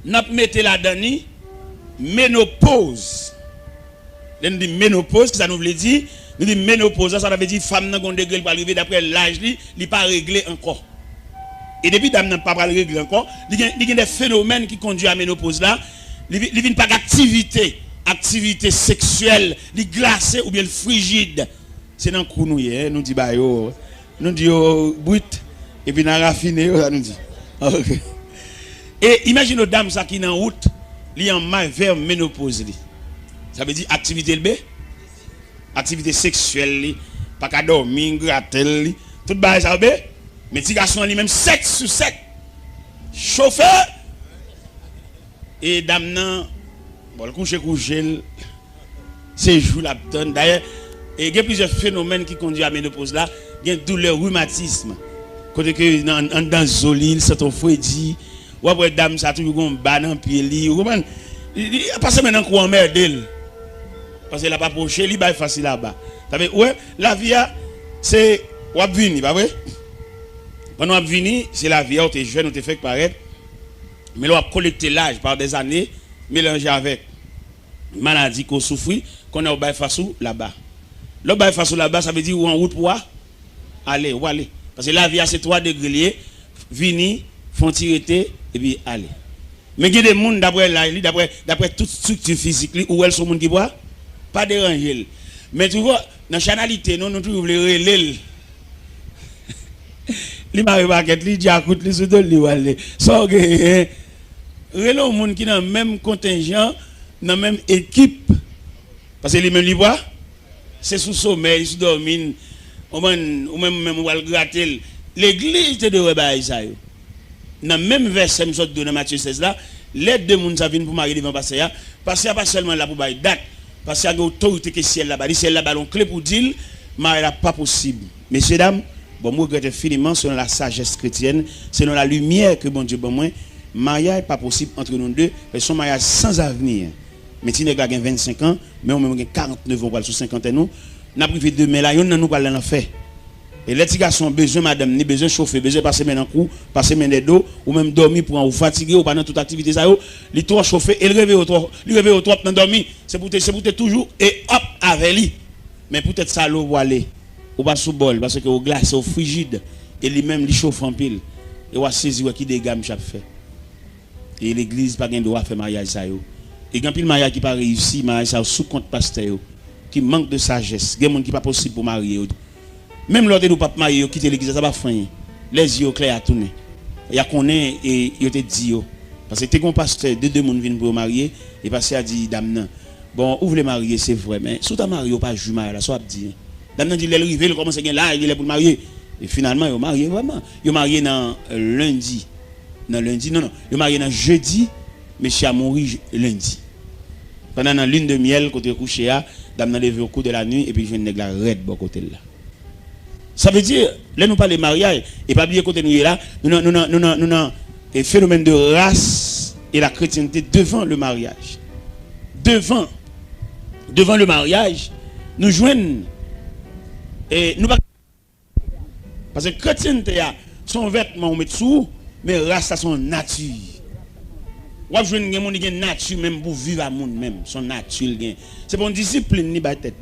n'a metté la dani ménopause l'on dit ménopause ça nous veut dire nous dit ménopause ça veut dire femme n'a gon degré pour arriver d'après l'âge li pas réglé encore et depuis dame n'a pas réglé encore il y a des phénomènes qui conduisent à ménopause là il vient pas d'activité sexuelle li glacé ou bien frigide c'est dans kou nous dit ba yo nous dit brut et puis n'a raffiné ça nous dit OK et imagine aux dames ça qui dans route li en mal vers ménopause li ça veut dire activité le B activité sexuelle pas qu'à dormir gratter tout ba ça B mais ti garçon lui même 7 sur 7 chauffeur et dame nan bon le coucher c'est jour la donne d'ailleurs et il y a plusieurs phénomènes qui conduisent à la ménopause là il y a douleur rhumatisme côté que dans zolil c'est ton fouedi ou après dame ça toujours gon banan pied li vous comprenez il passe maintenant quoi merde parce qu'il a pas poché il va facile là-bas ça veut ouais la vie c'est ou venir pas vrai pendant on venir c'est la vie on t'es jeune on t'es fait paraître mais on a collecté l'âge par des années mélangé avec maladie qu'on souffre qu'on a au bail face là-bas le bail face là-bas ça veut dire ou en route pour aller ou aller parce que la vie c'est 3 degrés venir font tirer et puis aller mais il y a des monde d'après toute structure physique ou elles sont monde qui boit pas déranger mais tu vois dans chanalité non nous toujours les relais li m'a remarqué li diacoute li sous li aller so relais monde qui dans même contingent dans même équipe parce que les mêmes li boit c'est sous sommeil sous dormir ou même on va le gratter l'église te de bail ça yo dans même verset me sorte dans Matthieu 16 là les deux monde ça viennent pour marier devant passer parce qu'il y a pas seulement là pour bail date parce qu'il y a une autorité que ciel là-bas ciel là-bas on clé pour dire mariage là pas possible messieurs dames bon moi regrette infiniment selon la sagesse chrétienne selon la lumière que bon Dieu bon moi mariage pas possible entre nous deux parce son mariage sans avenir mais si nèg a 25 ans mais on même 49 ans pour sur 50 ans nous n'a privé de mais là on nous parler en fait et les petits garçons besoin madame ni besoin chauffer besoin passer main en cou passer main d'eau ou même dormir pour ou fatigué ou pendant toute activité ça li trop chauffer et réveiller au trop dans dormir c'est pour toujours et hop avec lui mais peut-être ça l'eau pour aller ou pas sous bol parce que au glace au frigide et lui même li chauffe en pile et on saisir qui dégâts chaque fait et l'église pas gain droit faire mariage ça yo et quand pile mariage qui pas réussi mariage ça sous compte pasteur qui manque de sagesse, il y a des gens qui pas possible pour marier. Même lorsque nous pas marier, quitter l'église, ça va faire les yeux clairs à tourner. Il y a qu'on est et il te dit parce que t'es un pasteur deux personnes viennent pour marier et pasteur a dit dame bon ouvre les marier c'est vrai mais sous ta marié pas jument là soit dit dame dit elle rive il commence à là il est pour marier et finalement il marié vraiment il marié dans lundi non il marié dans jeudi monsieur a mouru lundi pendant la lune de miel côté couché à dame levé au cours de la nuit et puis je viens nèg la red bon côté là. Ça veut dire, là nous parlons de mariage, et pas oublier côté nous là, nous avons un phénomène de race et la chrétienté devant le mariage. Devant le mariage, nous joignons, et nous pas. Parce que chrétienté, son vêtement, on met dessous, mais race, son nature. Ou joindre des gens qui ont nature même pour vivre à monde même, son nature. C'est pour une discipline, ni ba tête.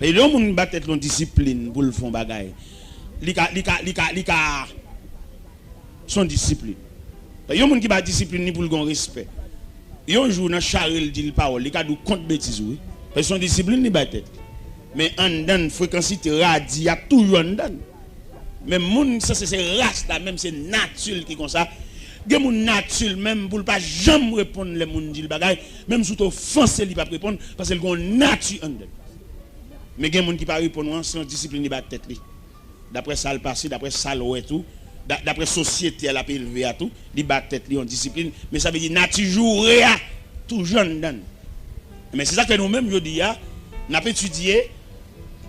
Et le monde bat tête discipline pour le fond bagaille. Lika son discipline. Il y a des gens qui bat discipline ni pour le respect. Il y a un jour dans Charles dit parole, il a du compte bêtise oui. Parce que son discipline ni bat tête. Mais en dan fréquence radie a toujours en dan. Mais monde ça c'est race là même c'est nature qui comme ça. Il y a des nature même pour pas jamais répondre les monde dit bagaille, même sous offenser il pas répondre parce qu'il a une nature en dan. Mais il y a des gens qui ne répondent pas, c'est une discipline qui bat tête. D'après ça, le passé, d'après ça, le tout, d'après la société, elle a élevé à tout, il bat tête, il y a une discipline. Mais ça veut dire, nature joue tout jeune. Mais c'est ça que nous-mêmes, je dis, nous avons étudié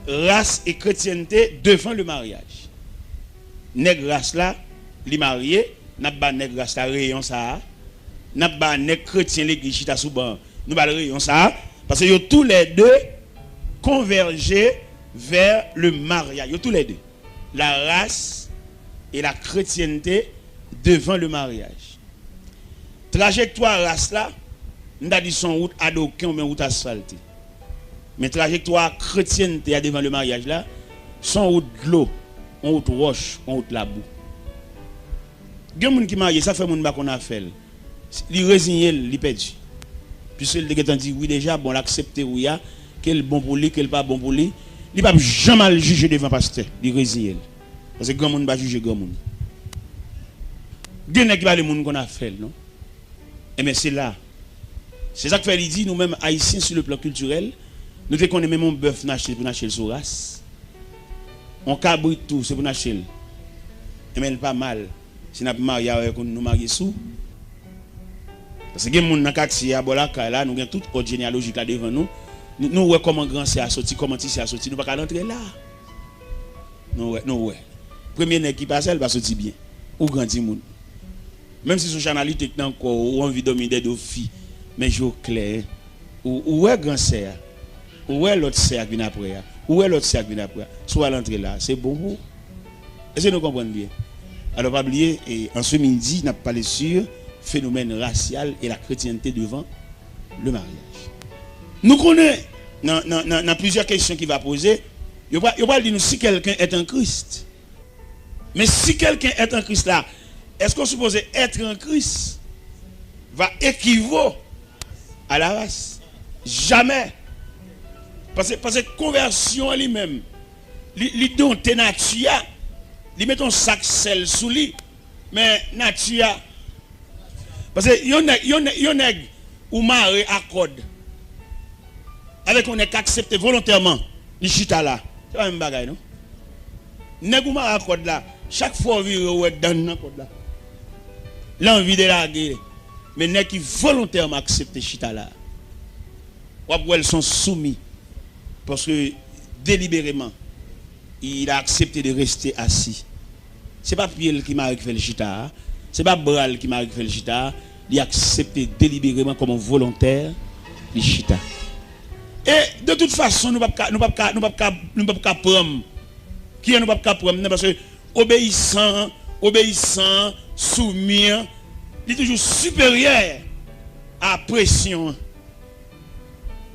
race et chrétienté devant le mariage. Nègre race là, les mariés, nous avons nègre race là, rayon ça. Nous avons nègre chrétien, l'église, chita souban, nous avons rayon ça. Parce que tous les deux, converger vers le mariage. Tous les deux. La race et la chrétienté devant le mariage. Trajectoire race là, nous avons dit son route adoquée ou bien route asphaltée. Mais trajectoire chrétienté devant le mariage là, son route de l'eau, on route roche, on route la boue. Il y a des gens qui marient, ça fait mon bas qu'on a fait. Il résigné, il perdu. Puisque le déguetant dit oui déjà, bon l'accepter oui ya. Quel bon pour lui, quel pas bon pour lui. Il ne va jamais juger devant le pasteur. Il résigne. Parce que grand monde va juger grand monde. Il y a qui va le monde qu'on a fait, non? Et mais c'est là. C'est ça que fait dit, nous-mêmes haïtiens sur le plan culturel, nous devons connaître même un bœuf naché pour nacher sur race. On cabrit tout, c'est pour nacher. Et mais pas mal. Si nous avons marié avec nous mariés sous. Parce que les gens dans le quartier, là, nous avons toute autre généalogie là devant nous. Nous voyons comment grand c'est sorti, comment petit c'est sorti, nous ne pouvons pas rentrer là. Nous voyons. Premier nègre qui passe, elle va sortir bien. Ou grandi monde. Même si son chanalité technique encore, ou envie de dominer des filles, mais je clair. Ou est grand c'est, ou est l'autre c'est qui vient après, ou est l'autre c'est qui vient après. Soit l'entrée là, c'est bon pour. Est-ce que nous comprenons bien? Alors, pas oublier, et en ce midi, nous avons parlé sur phénomène racial et la chrétienté devant le mariage. Nous connaissons dans plusieurs questions qu'il va poser. Il va dire si quelqu'un est un Christ. Mais si quelqu'un est un Christ là, est-ce qu'on suppose être un Christ va équivaut à la race? Jamais. Parce que conversion lui-même, il donne tes nature, il met ton sac sel sous lui, mais nature. Parce que yon nèg ou maré accord. Avec on est accepté volontairement, les chita là. C'est pas même bagaille, non? Nèg ou maré accord là, chaque fois vire ou dans l'accord là. L'envie de la guerre. Mais nèg qui volontairement accepté chita là. Ou elles sont soumis. Parce que délibérément, il a accepté de rester assis. Ce n'est pas Pierre qui m'a fait le chita. Ce n'est pas Bral qui m'a fait le chita. Il a accepté délibérément comme un volontaire le chita. Et de toute façon, nous ne pouvons pas prendre. Qui est nous ne pouvons pas prendre? Parce que obéissant, soumis, il est toujours supérieur à la pression.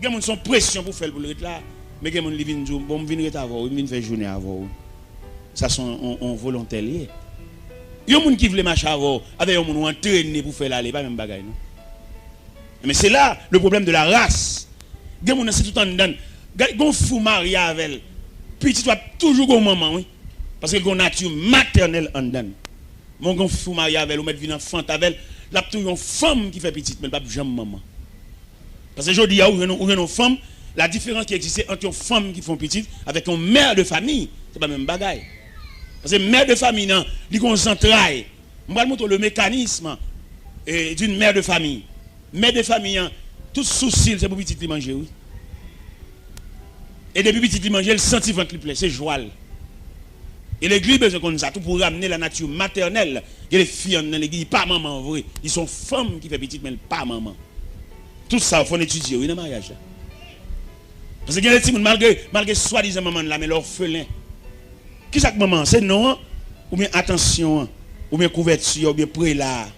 Il y a une pression pour faire le là. Mais il y a des gens qui disent, bon, je viens avant, je viens faire journée avant. Ça sont en volontaire. Il y a des gens qui veulent marcher avant, avec des gens qui ont entraîné pour faire l'aller, pas même bagaille. Mais c'est là le problème de la race. Il y a des gens qui sont tout en dedans. gon fou marié avec elle. Petit soit toujours gon maman oui. Parce que gon nature maternelle en dedans. Mon gon fou marié avec elle ou mettre vin enfant avec elle, là toujours une femme qui fait petite mais pas jamais maman. Parce que aujourd'hui où une femme, la différence qui existe entre une femme qui font petite avec une mère de famille, c'est pas même bagaille. Parce que mère de famille non, il concentraille. On va montrer le mécanisme d'une mère de famille. Mère de famille, tout souci, c'est pour petit manger, oui. Et depuis petit manger, le sentiment qui plaît, c'est joie. Et l'église besoin comme ça, tout pour ramener la nature maternelle. Il y a les filles dans l'église, pas maman vrai. Ils sont femmes qui font petite, mais pas maman. Tout ça, il faut étudier, oui, dans le mariage. Parce que il y a des petits, malgré soi-disant maman là, mais l'orphelin. Qui c'est que maman? C'est non, ou bien attention, ou bien couverture, ou bien prélat.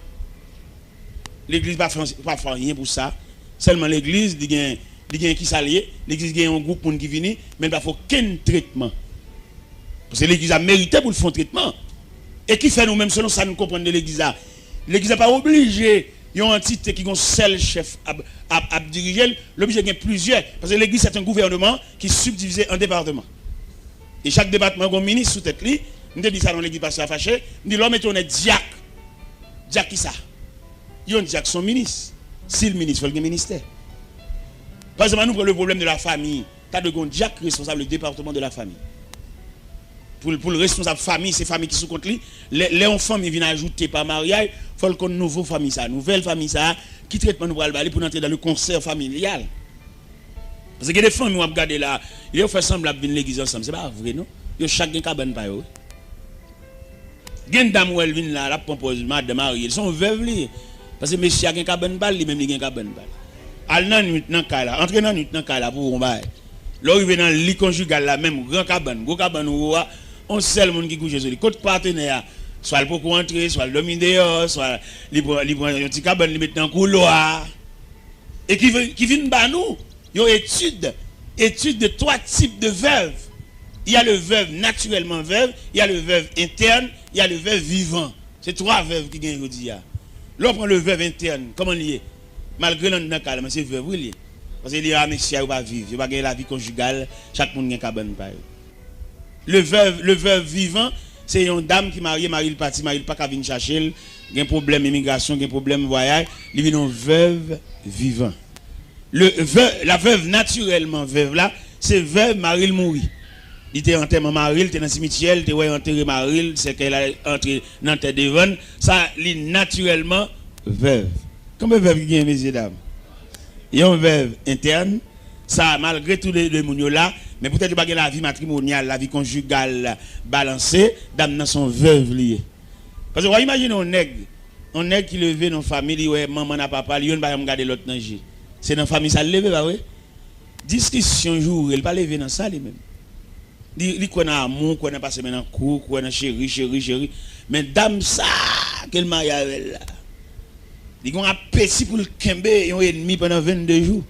L'église n'a pas fait rien pour ça. Seulement l'église, il y a qui s'allie, l'église a un groupe qui vient, mais il n'y a pas aucun traitement. Parce que l'église a mérité pour le faire traitement. Et qui fait nous-mêmes, selon ça, nous comprenons de l'église. L'église n'est pas obligée, il y a une entité qui est un seul chef à diriger, l'objet est plusieurs. Parce que l'église, c'est un gouvernement qui est subdivisé en départements. Et chaque département a un ministre sous tête. Je dis ça dans l'église parce que ça fâché. Je dis l'homme est un diacre. Diacre qui ça? Il y a un diacre son ministre. Si le ministre, il faut le ministère. Par exemple, nous prenons le problème de la famille. Tu as de un diacre responsable du département de la famille. Pour le responsable famille, c'est famille qui sont contre lui. Les enfants viennent ajouter par mariage, il faut qu'on nouveau famille ça, nouvelle famille ça, qui traitement nous aller pour entrer dans le concert familial. Parce que les familles ont regardé là, ils ont fait semblant de venir l'église ensemble, c'est pas vrai non? Ils ont chacun cabane pas eux. Il y a une dame où elle vient là, la propose madame mariée, ils sont veuves li. Parce que monsieur a un cabane balle, lui même il a un cabane balle. Al nan nuit nan ka là, entre nan nuit nan ka là pour on bail. Là il vient dans le lit conjugal là même grand cabane, gros cabane ou on seul monde qui couche sur lui. Côté partenaire, soit le pour entrer, soit le dominer dehors, soit il prend un petit cabane, il met dans couloir. Et qui vient bas nous, il y a étude de trois types de veuves. Il y a le veuve naturellement veuve, il y a le veuve interne, il y a le veuve vivant. C'est trois veuves qui gagnent aujourd'hui. Là on prend le veuve interne, comment il est? Malgré l'an c'est veuve oui. Parce qu'il y a un monsieur qui va vivre, il va gagner la vie conjugale, chaque monde a un cabane pareil. Le veuve vivant, c'est une dame qui marie le parti, marie pas qu'à venir chercher, il y a un problème immigration, il y a un problème voyage, il vient une veuve vivant. La veuve naturellement veuve là, c'est veuve marie le mourir. Il était enterré Marie, il était dans le cimetière, il était enterré Marie, c'est qu'elle a entré dans la terre de Devon, ça est naturellement veuve. Comment veuve qui gagne, messieurs dames? Il y a une veuve interne, ça malgré tous les mounions là, mais peut-être pas la vie matrimoniale, la vie conjugale balancée, dame dans son veuve lié. Parce que vous imaginez un nègre qui levé dans la famille, ouais, maman n'a papa, il va regarder l'autre nager. C'est dans la famille ça levé, bah oui. Discussion jour, il pas lever dans ça lui-même. Il connaît amour, connaît passé maintenant cours, connaît chéri. Mais dame ça, qu'elle marie avec là. Il a un appétit pour le kembe, il a un ennemi pendant 22 jours.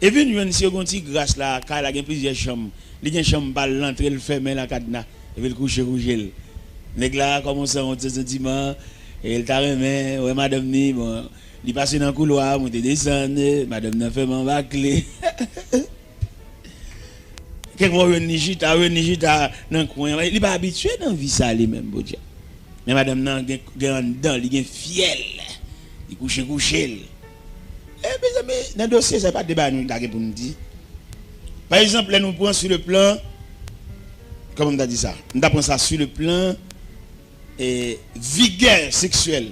Et puis, nous avons une grâce là, car il y a plusieurs chambres. Il y a une chambre balle, l'entrée, il ferme la cadenas, et puis il couche rouge. Les gars commencent à monter sentiment, et il t'a remis, ouais, madame ni, bon, il passe dans le couloir, il descend, madame n'a fait mon bâclé. Quelquefois, il nigita dans le coin, il n'est pas habitué dans la vie ça lui-même, mais madame n'a pas dedans, il est fiel, il couche. Mais dans le dossier, ce n'est pas de débat pour nous dire. Par exemple, nous prenons sur le plan, comment on a dit ça? Nous prenons ça sur le plan vigueur sexuelle.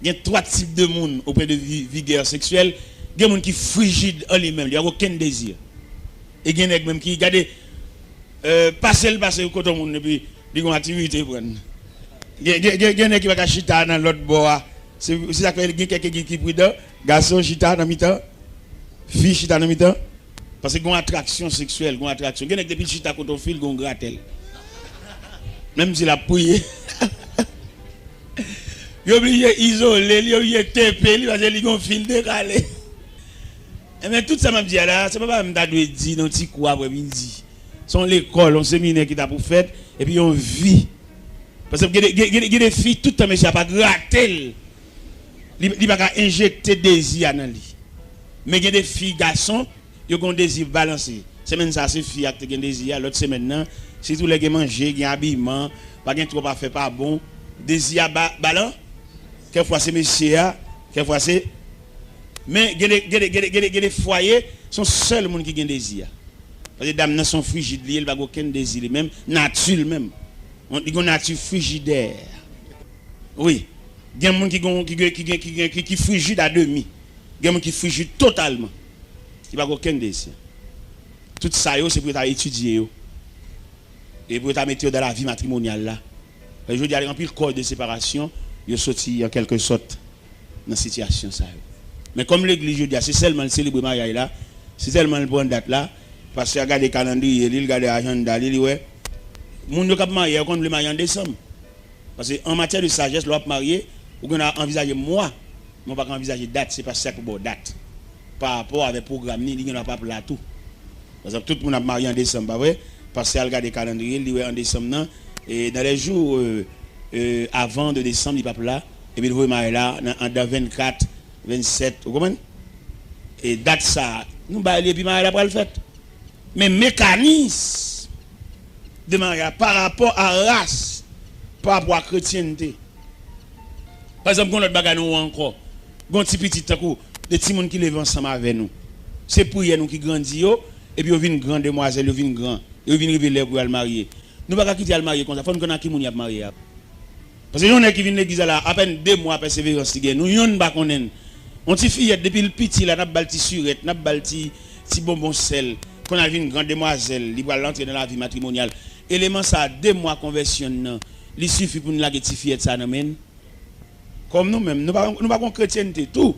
Il y a trois types de monde auprès de vigueur sexuelle. Il y a des gens qui sont frigides en lui-même, il n'y a aucun désir. Et il y a des gens qui regardent, passer au côté de monde, et puis ils ont une activité. Il y a des gens qui vont chita dans l'autre bois. C'est ça que quelqu'un qui est prudent, garçon chita dans mi-temps, fille chita dans mi-temps. Parce qu'il y a une attraction sexuelle, il y a une attraction. Il y a des gens chita contre le fil, il y a un gratel. Même s'il a pouillé. Il a oublié isolé, il a oublié TP, il a un fil décalé. Mais tout ça m'a dit là, c'est pas que je dire dans petit coup après-midi. C'est l'école, on séminaire qui t'a pour fait, et puis on vit. Parce que il y a des filles, tout le temps, mais ça n'a pas gratté. Il n'y a pas injecter désir dans lui. Mais il y a des filles, garçons, ils ont un désir balancé. Semaine ça c'est fille qui a désir, l'autre semaine non, si tous les qui manger, qui habillement, pas gain trop pas fait pas bon, désir ballon. Quelquefois c'est monsieur, quelquefois c'est mais les foyers sont seuls monde qui gagne désir. Parce que les dames sont frigides, elles n'ont aucun désir, même nature même. On dit qu'on nature frigidaire. Oui. Il y a des gens qui frigide à demi. Il y a des gens qui frigide totalement. Il n'y a aucun désir. Tout ça, c'est pour étudier. Et pour mettre dans la vie matrimoniale. Là. Je dis, il y a un corps de séparation, il est sorti en quelque sorte dans cette situation. Ça. Mais comme l'église, je dis, c'est seulement le célébrer mariage là, c'est tellement le bon date là, parce que regarde le calendrier, il regarde l'agenda, il dit, ouais, les gens qui marié, on le marier en décembre. Parce qu'en matière de sagesse, l'on marié, on a envisagé moi, on pas envisager date, c'est pas ça pour bon date. Par rapport avec le programme, il n'y a pas là tout. Parce que tout le monde a marié en décembre, vrai? Parce qu'il regarde le calendrier, il dit en décembre, et dans les jours avant de décembre, il n'est pas là, et puis il va là, dans 24, 27, vous comprenez? Et date ça, nous allons aller, puis mariage après le fait. Mais mécanisme de mariage par rapport à race, par rapport à chrétienté. Par exemple, quand notre bagage nous encore, quand petit petit des petits gens qui lèvent ensemble avec nous. C'est pour nous qui grandissent, et puis ils viennent grande demoiselle, ils viennent grand, ils viennent révéler pour le marier. Nous ne pouvons pas quitter le marier comme ça, il faut que nous connaissions qui nous marié. Parce que nous qui viennent l'église là, à peine 2 mois persévérance, nous ne pouvons pas connaître. On t'y fille depuis le petit là, n'a balti surette, n'a balti petit bonbon sel, qu'on a vu une grande demoiselle, il va l'entrer dans la vie matrimoniale. Élément ça 2 mois conversion, il suffit pour nous la petite fillette ça nous. Comme nous-mêmes, nous pas qu'on chrétienté tout.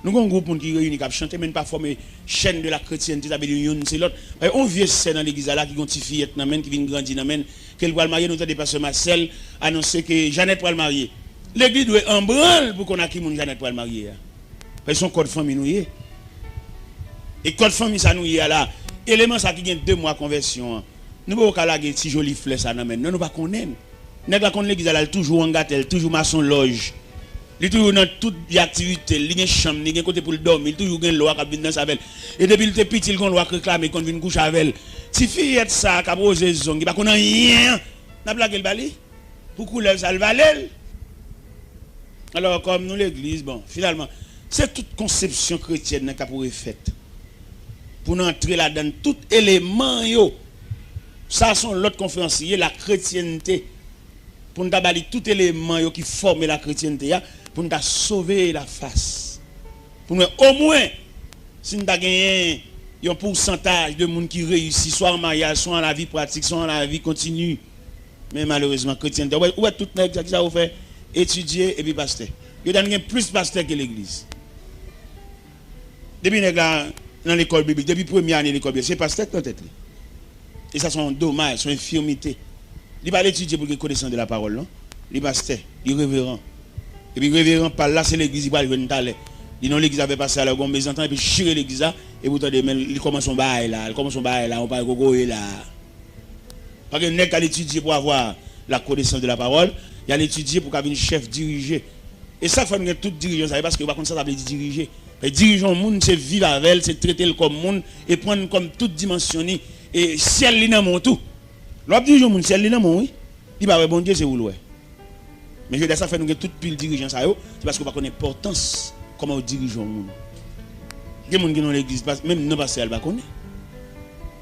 Nous avons un groupe qui réunit qui chanter mais pas former chaîne de la chrétienté, ça veut dire c'est l'autre. On vient c'est dans l'église là qui ont petite fillette qui vient grandir dans qu'elle va le marier, nous avons dépassé Marcel annoncer que Jeannette va le marier. L'église doit en branle pour qu'on a qui mon Jeannette va le marier. Parce que son code famille nous y est. Et code famille ça nous y est là. Élément ça qui gagne 2 mois conversion. Nous ne pouvons pas laguer si joli flèche ça nous nous pas connaître. Nèg la connaît l'église là toujours en gâtel, toujours maçon loge. Il est toujours dans toute activité, il y a une chambre, il y a un côté pour le dormir, il toujours une loi qui vient dans sa belle. Et depuis qu'il était petit, il y a une loi qui réclame qu'on vient coucher avec elle. Si fille ça, qui a posé zone, qui n'a pas rien, n'a pas le balai. Pour couler ça le balai. Alors comme nous l'église, bon, finalement, c'est toute conception chrétienne qui a pour effet. Pour nous entrer là-dedans, tout élément, ça sont l'autre conférencier, la chrétienté. Pour nous balayer tout élément qui forme la chrétienté, pour nous sauver la face. Pour nous, au moins, si nous avons gagné un pourcentage de gens qui réussissent, soit en mariage, soit en la vie pratique, soit en la vie continue. Mais malheureusement, chrétienté, où est tout le monde qui a fait étudier et puis pasteur. Il y a plus de pasteurs que l'église. Depuis dans l'école biblique, depuis la première année de l'école biblique, c'est pasteur qui peut-être. Et ça, c'est un dommage, c'est une infirmité. Il ne va pas étudier pour qu'il connaisse de la parole, non? Il pasteur, il révérend. Et puis révérend par là, c'est l'église, il va venir d'aller. Il non l'église avait passé à la gomme, mais et puis chirer l'église là, et vous entendez, mais il commence son bail là, on parle de là. Parce que n'est qu'à l'étudier pour avoir la connaissance de la parole, il y a l'étudier pour qu'un chef diriger. Et ça, il faut que tout dirigeant, ça parce que par contre ça, ça veut dire diriger. Et dirigeant monde, c'est vivre avec elle, c'est traiter le comme monde, et prendre comme toute dimension, et ciel dans mon tout. L'autre dirigeant monde, ciel dans mon oui, il va bon Dieu, c'est où l'ouest. Mais je dis ça fait nous toute pile dirigeant ça, c'est parce qu'on va connaître l'importance comment on dirige le monde. Il y a des gens qui dans l'église, même non pas elle va connaître.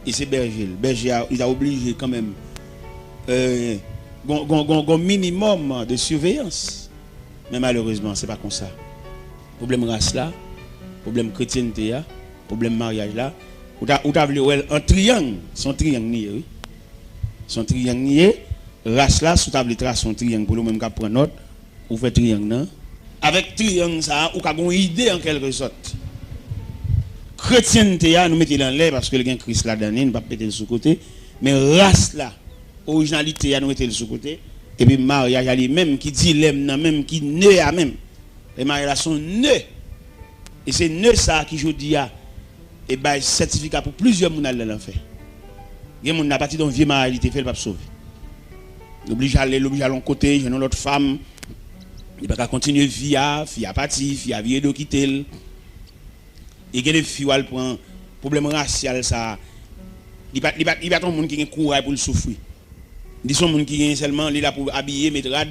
Et c'est berger. Berger, il a obligé quand même un minimum de surveillance. Mais malheureusement, ce n'est pas comme ça. Problème race là, problème chrétienté là, problème mariage là. Ou t'as vu un triangle, son triangle nié, oui. Son triangle nié, race là, sous table trace son triangle pour le même cas prendre note, ou fait triangle non. Avec triangle ça, ou qu'a une idée en quelque sorte. Chrétienté nous mettons dans l'air parce que le gain Christ là dedans, nous pas péter le sous côté, mais race là, originalité nous mettons le sous côté et puis mariage lui-même qui dit l'aime même qui né à même. Les mariages sont nés. Et c'est nés ça qui je dis et ben certificat pour plusieurs moun dans l'enfer. Il y a moun n'a parti d'un vieux mariage il fait pas sauver. L'oblige à aller l'autre côté, j'ai une autre femme. Il va continuer vie à partir, vie à vie de quitter. Et que les filles prend problème racial ça Il n'y a pas de monde qui a courage pour le souffrir. Il y a des gens qui seulement là pour habiller, mettre rad,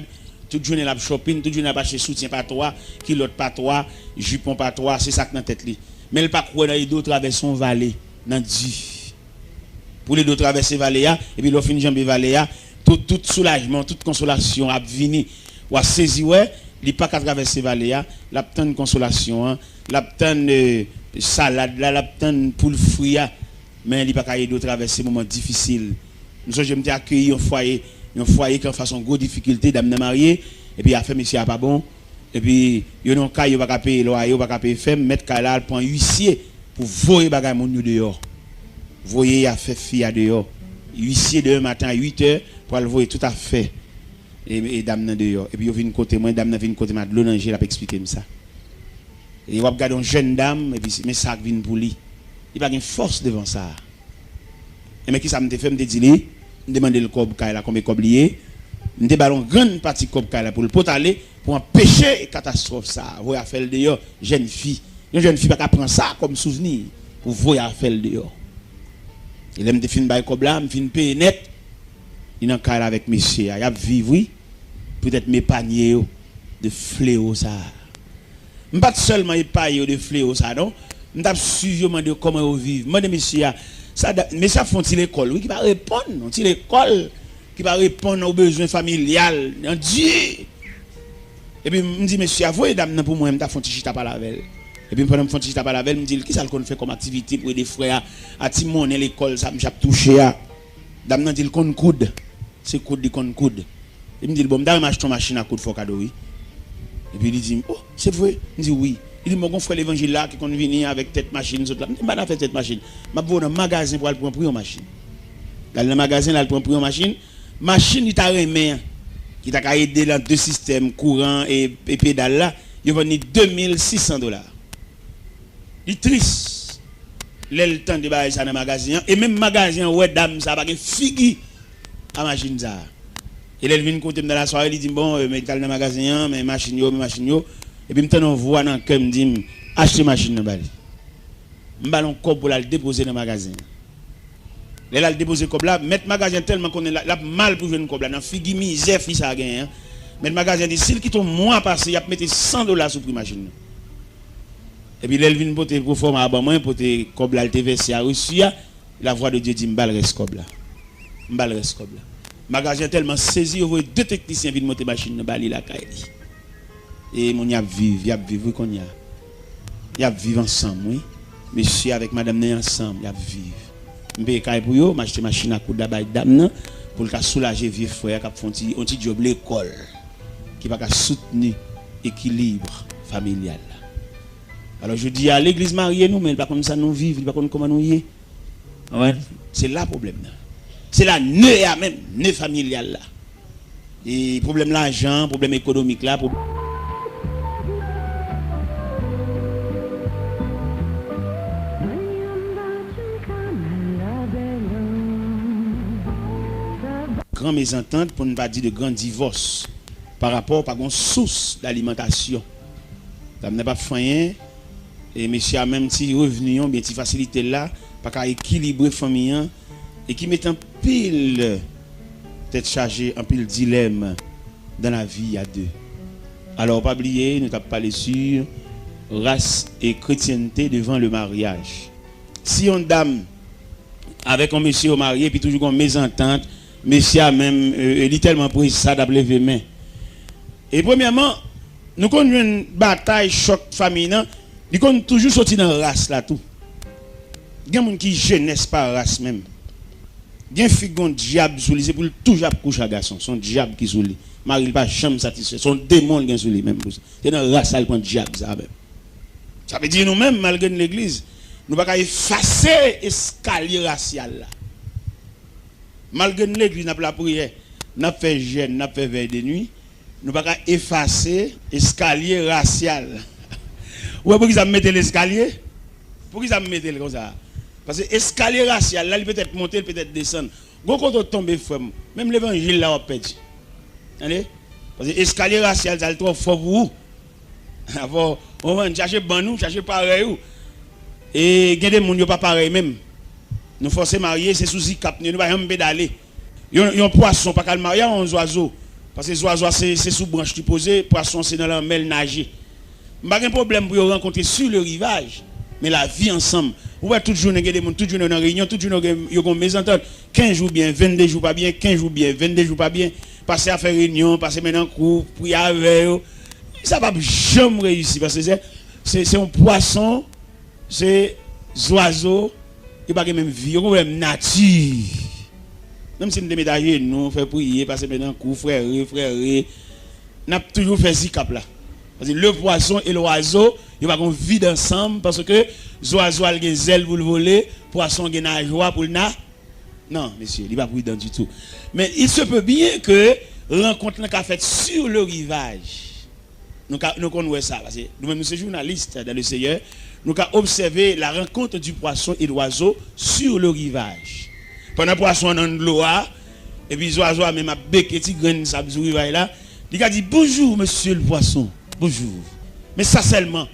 toute journée la shopping, toute journée la acheter soutien pas toi, kilote pas toi, jupon pas toi, c'est ça qui dans tête li. Mais il pas croire dans les deux traverser son vallée dans Dieu. Pour les deux traverser vallée et puis l'on finit jambe vallée tout soulagement, toute consolation a venir ou a saisi ouais, il pas qu'à traverser vallée la tendre consolation, la tendre salade, la tendre pour le fruit mais il pas qu'à aider traverser moment difficile. Nous je me accueilli un foyer qui en façon gros difficulté d'amener marié et puis a fait monsieur a pas bon et puis yo non cas yo pas payer loyer yo pas payer femme mettre cas là prend huissier pour voyer bagay mon dehors. Voyer a fait fille à dehors. Huissier de matin à 8h pour aller voyer tout à fait et dame dehors et puis yo vinn côté moi dame vinn côté Madeleine Angel a expliquer ça. Et on regarde une jeune dame et puis mais ça vinn pour lui. Il pas une force devant ça. Et mais qui ça me fait me dit lui me demander le cob là combien cob lié me ballon grande partie cob là pour le potaler pour empêcher catastrophe ça voyer faire dehors jeune fille une jeune fille pas prendre ça comme souvenir pour voyer faire dehors il aime de fin bail cob là me fin payer net il en cas avec monsieur il a vivre oui peut-être mes paniers de fléau ça pas seulement paye de fléau ça non m't'a suivi de comment vivre moi de monsieur ça mais ça font-ils l'école oui qui va répondre non l'école qui va répondre aux besoins familial en Dieu et puis me dit monsieur avouez dame pour moi m't'a font chita par la veille et puis pendant me font chita par la veille me dit qui ça qu'on fait comme activité pour aider frères à Timon l'école ça me chap touché à dame dit le compte coude c'est coude du compte coude il me dit bon dame m'achète ton machine à coude faut cadeau oui et puis il dit oh c'est vrai il dit oui. Il dit mon frère l'évangile là qui qu'on venir avec tête machine autres là pas fait cette machine m'a va dans magasin pour aller prendre une machine dans le magasin là prendre une machine il t'a remis qui t'a aidé dans deux systèmes courant et pédale là il vend $2600 il triste le temps de bailler ça dans magasin et même magasin ouais dame ça pas une figue à machine ça et elle vient côté dans la soirée il dit bon mais dans le magasin mais machine yo et puis maintenant on voit dans que me dit acheter machine dans bali m'ballon cob pour la déposer dans magasin là la déposer cob là mettre magasin tellement qu'on est là mal pour jouer cob là dans figue misère fi ça gagne mais le magasin dit s'il quitte un mois passé il a mettre $100 sur prix machine et puis là il vient porter pour former à moi pour te cob là le versé à Russie la voix de Dieu dit m'bal reste cob là magasin tellement saisi on voit deux techniciens viennent monter machine dans bali la caille et mon y a vivre qu'on y a vivre ensemble oui monsieur avec madame né ensemble y a vivre m'paye caille pour yo m'acheter machine à coude là dame pour le soulager vieux frère qui font un petit job l'école qui va soutenir équilibre familial alors je dis à l'église mariée nous mais pas comme ça nous vivre pas comme comment nous y ouais c'est là problème c'est là nœud familial là et problème l'argent problème économique là grand mésentente pour ne pas dire de grand divorce par rapport à une source d'alimentation. Ça n'a pas fait et monsieur a même si revenu bien si facilité là pas qu'à équilibrer famille et qui met en pile tête chargée en pile dilemme dans la vie à deux. Alors pas oublier nous avons parlé sur race et chrétienté devant le mariage. Si une dame avec un monsieur marié puis toujours une mésentente monsieur a même littéralement pris ça d'appeler les mains. Et premièrement, nous connaissons une bataille choc famille, nous connaissons toujours sorti dans la race là tout. Il y a des gens qui jeunesse par race même. Il y a un figon diable sous lui, c'est pour toujours coucher à garçon, son diable qui sous lui. Marie pas jamais satisfait, son démon qui sous lui même. C'est dans la race là le diable ça même. Ça veut dire nous-mêmes malgré l'église, nous ne pouvons pas effacer l'escalier racial là. Malgré l'église, nous avons la prière, nous avons fait jeûne, nous avons fait veille de nuit, nous ne pouvons pas effacer l'escalier racial. Ou pourquoi ils ont mis l'escalier? Pourquoi ils ont mis comme ça? Parce que l'escalier racial, là, il peut être monté, il peut être descendre. Quand on tombe, même l'évangile là, on pète. Parce que l'escalier racial, c'est trop fort pour vous. On va chercher ban nous, chercher pareil. Et il y a des gens qui ne sont pas pareil même. Nous forcer marier, c'est sous cap, nous pas jamais pédaler. Yon poisson, pas qu'à le marier, on oiseau. Parce que les oiseaux, c'est sous branche qui posent, poisson, c'est dans la mer nager. Pas de problème pour rencontrer sur le rivage, mais la vie ensemble. Vous voyez, toute journée, des gens, toute journée dans réunion, toute journée, ils ont mes ententes. 15 jours bien, 22 jours pas bien, 15 jours bien, 22 jours pas bien. Passer à faire réunion, passer maintenant en cours, prier avec eux. Ça va jamais réussir parce que c'est un poisson, c'est des oiseaux, il n'y a pas même vie, il y a même nature. Même si nous déménageons, nous faisons prier, passer maintenant en cours, frère, nous avons toujours fait ce cap là. Parce que le poisson et l'oiseau, ils vont vivre ensemble parce que l'oiseau a des ailes pour le voler, le poisson a une joie pour le na. Non, monsieur, il n'est pas prudent du tout. Mais il se peut bien que rencontre qu'a fait sur le rivage. Nous connaissons ça. Parce que nous-mêmes, nous sommes journalistes dans le Seigneur. Nous avons observé la rencontre du poisson et de l'oiseau sur le rivage. Pendant le poisson dans l'eau, et puis l'oiseau a même bec petit grain sur le rivage là. Il a dit bonjour, monsieur le poisson. Bonjour. Mais ça seulement.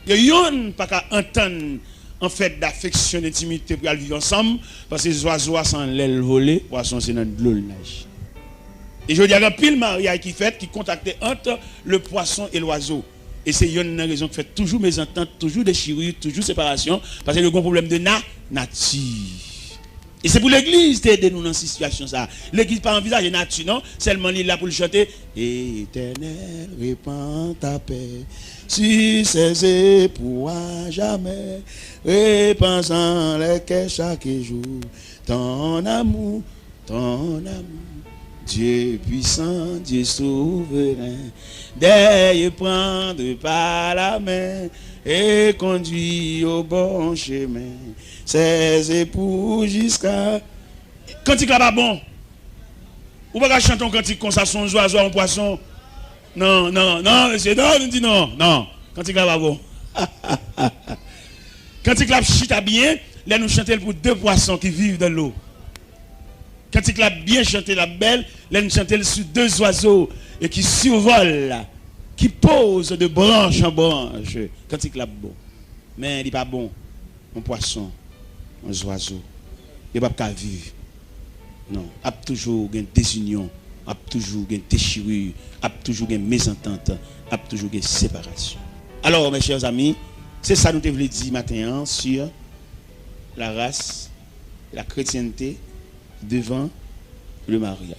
Il y a pas qu'à entendre en fait d'affection, d'intimité pour vivre ensemble. Parce que les oiseaux sont l'aile volée, les poissons c'est dans l'eau nage. Et je dis à pile mariage qui fait, qui contactait entre le poisson et l'oiseau. Et c'est une raison qui fait toujours mésentente, toujours déchirure, toujours séparation. Parce que le grand problème de nature. Et c'est pour l'église d'aider nous dans cette situation. L'église pas envisage nature, non? Seulement il est là pour le chanter. Éternel, répands ta paix sur ses époux à jamais. Répands en les cœurs chaque jour. Ton amour, ton amour. Dieu puissant, Dieu souverain. D'ailleurs prendre par la main et conduit au bon chemin. Ses époux jusqu'à... Cantique là pas bon. Ou pas chanter un cantique comme ça, son oiseau, un poisson. Non, non, non, monsieur, non, nous dit non, non. Cantique là pas bon. Cantique là chita bien, là nous chantons pour deux poissons qui vivent dans l'eau. Cantique là bien chanté, la belle, là nous chantons sur deux oiseaux et qui survolent, qui posent de branche en branche. Cantique là bon. Mais il n'est pas bon. Un poisson. Un oiseau, il n'y a pas qu'à vivre. Non, il y a toujours une désunion, il y a toujours une déchirure, il y a toujours une mésentente, il y a toujours une séparation. Alors, mes chers amis, c'est ça que nous devons dire maintenant sur la race, la chrétienté devant le mariage.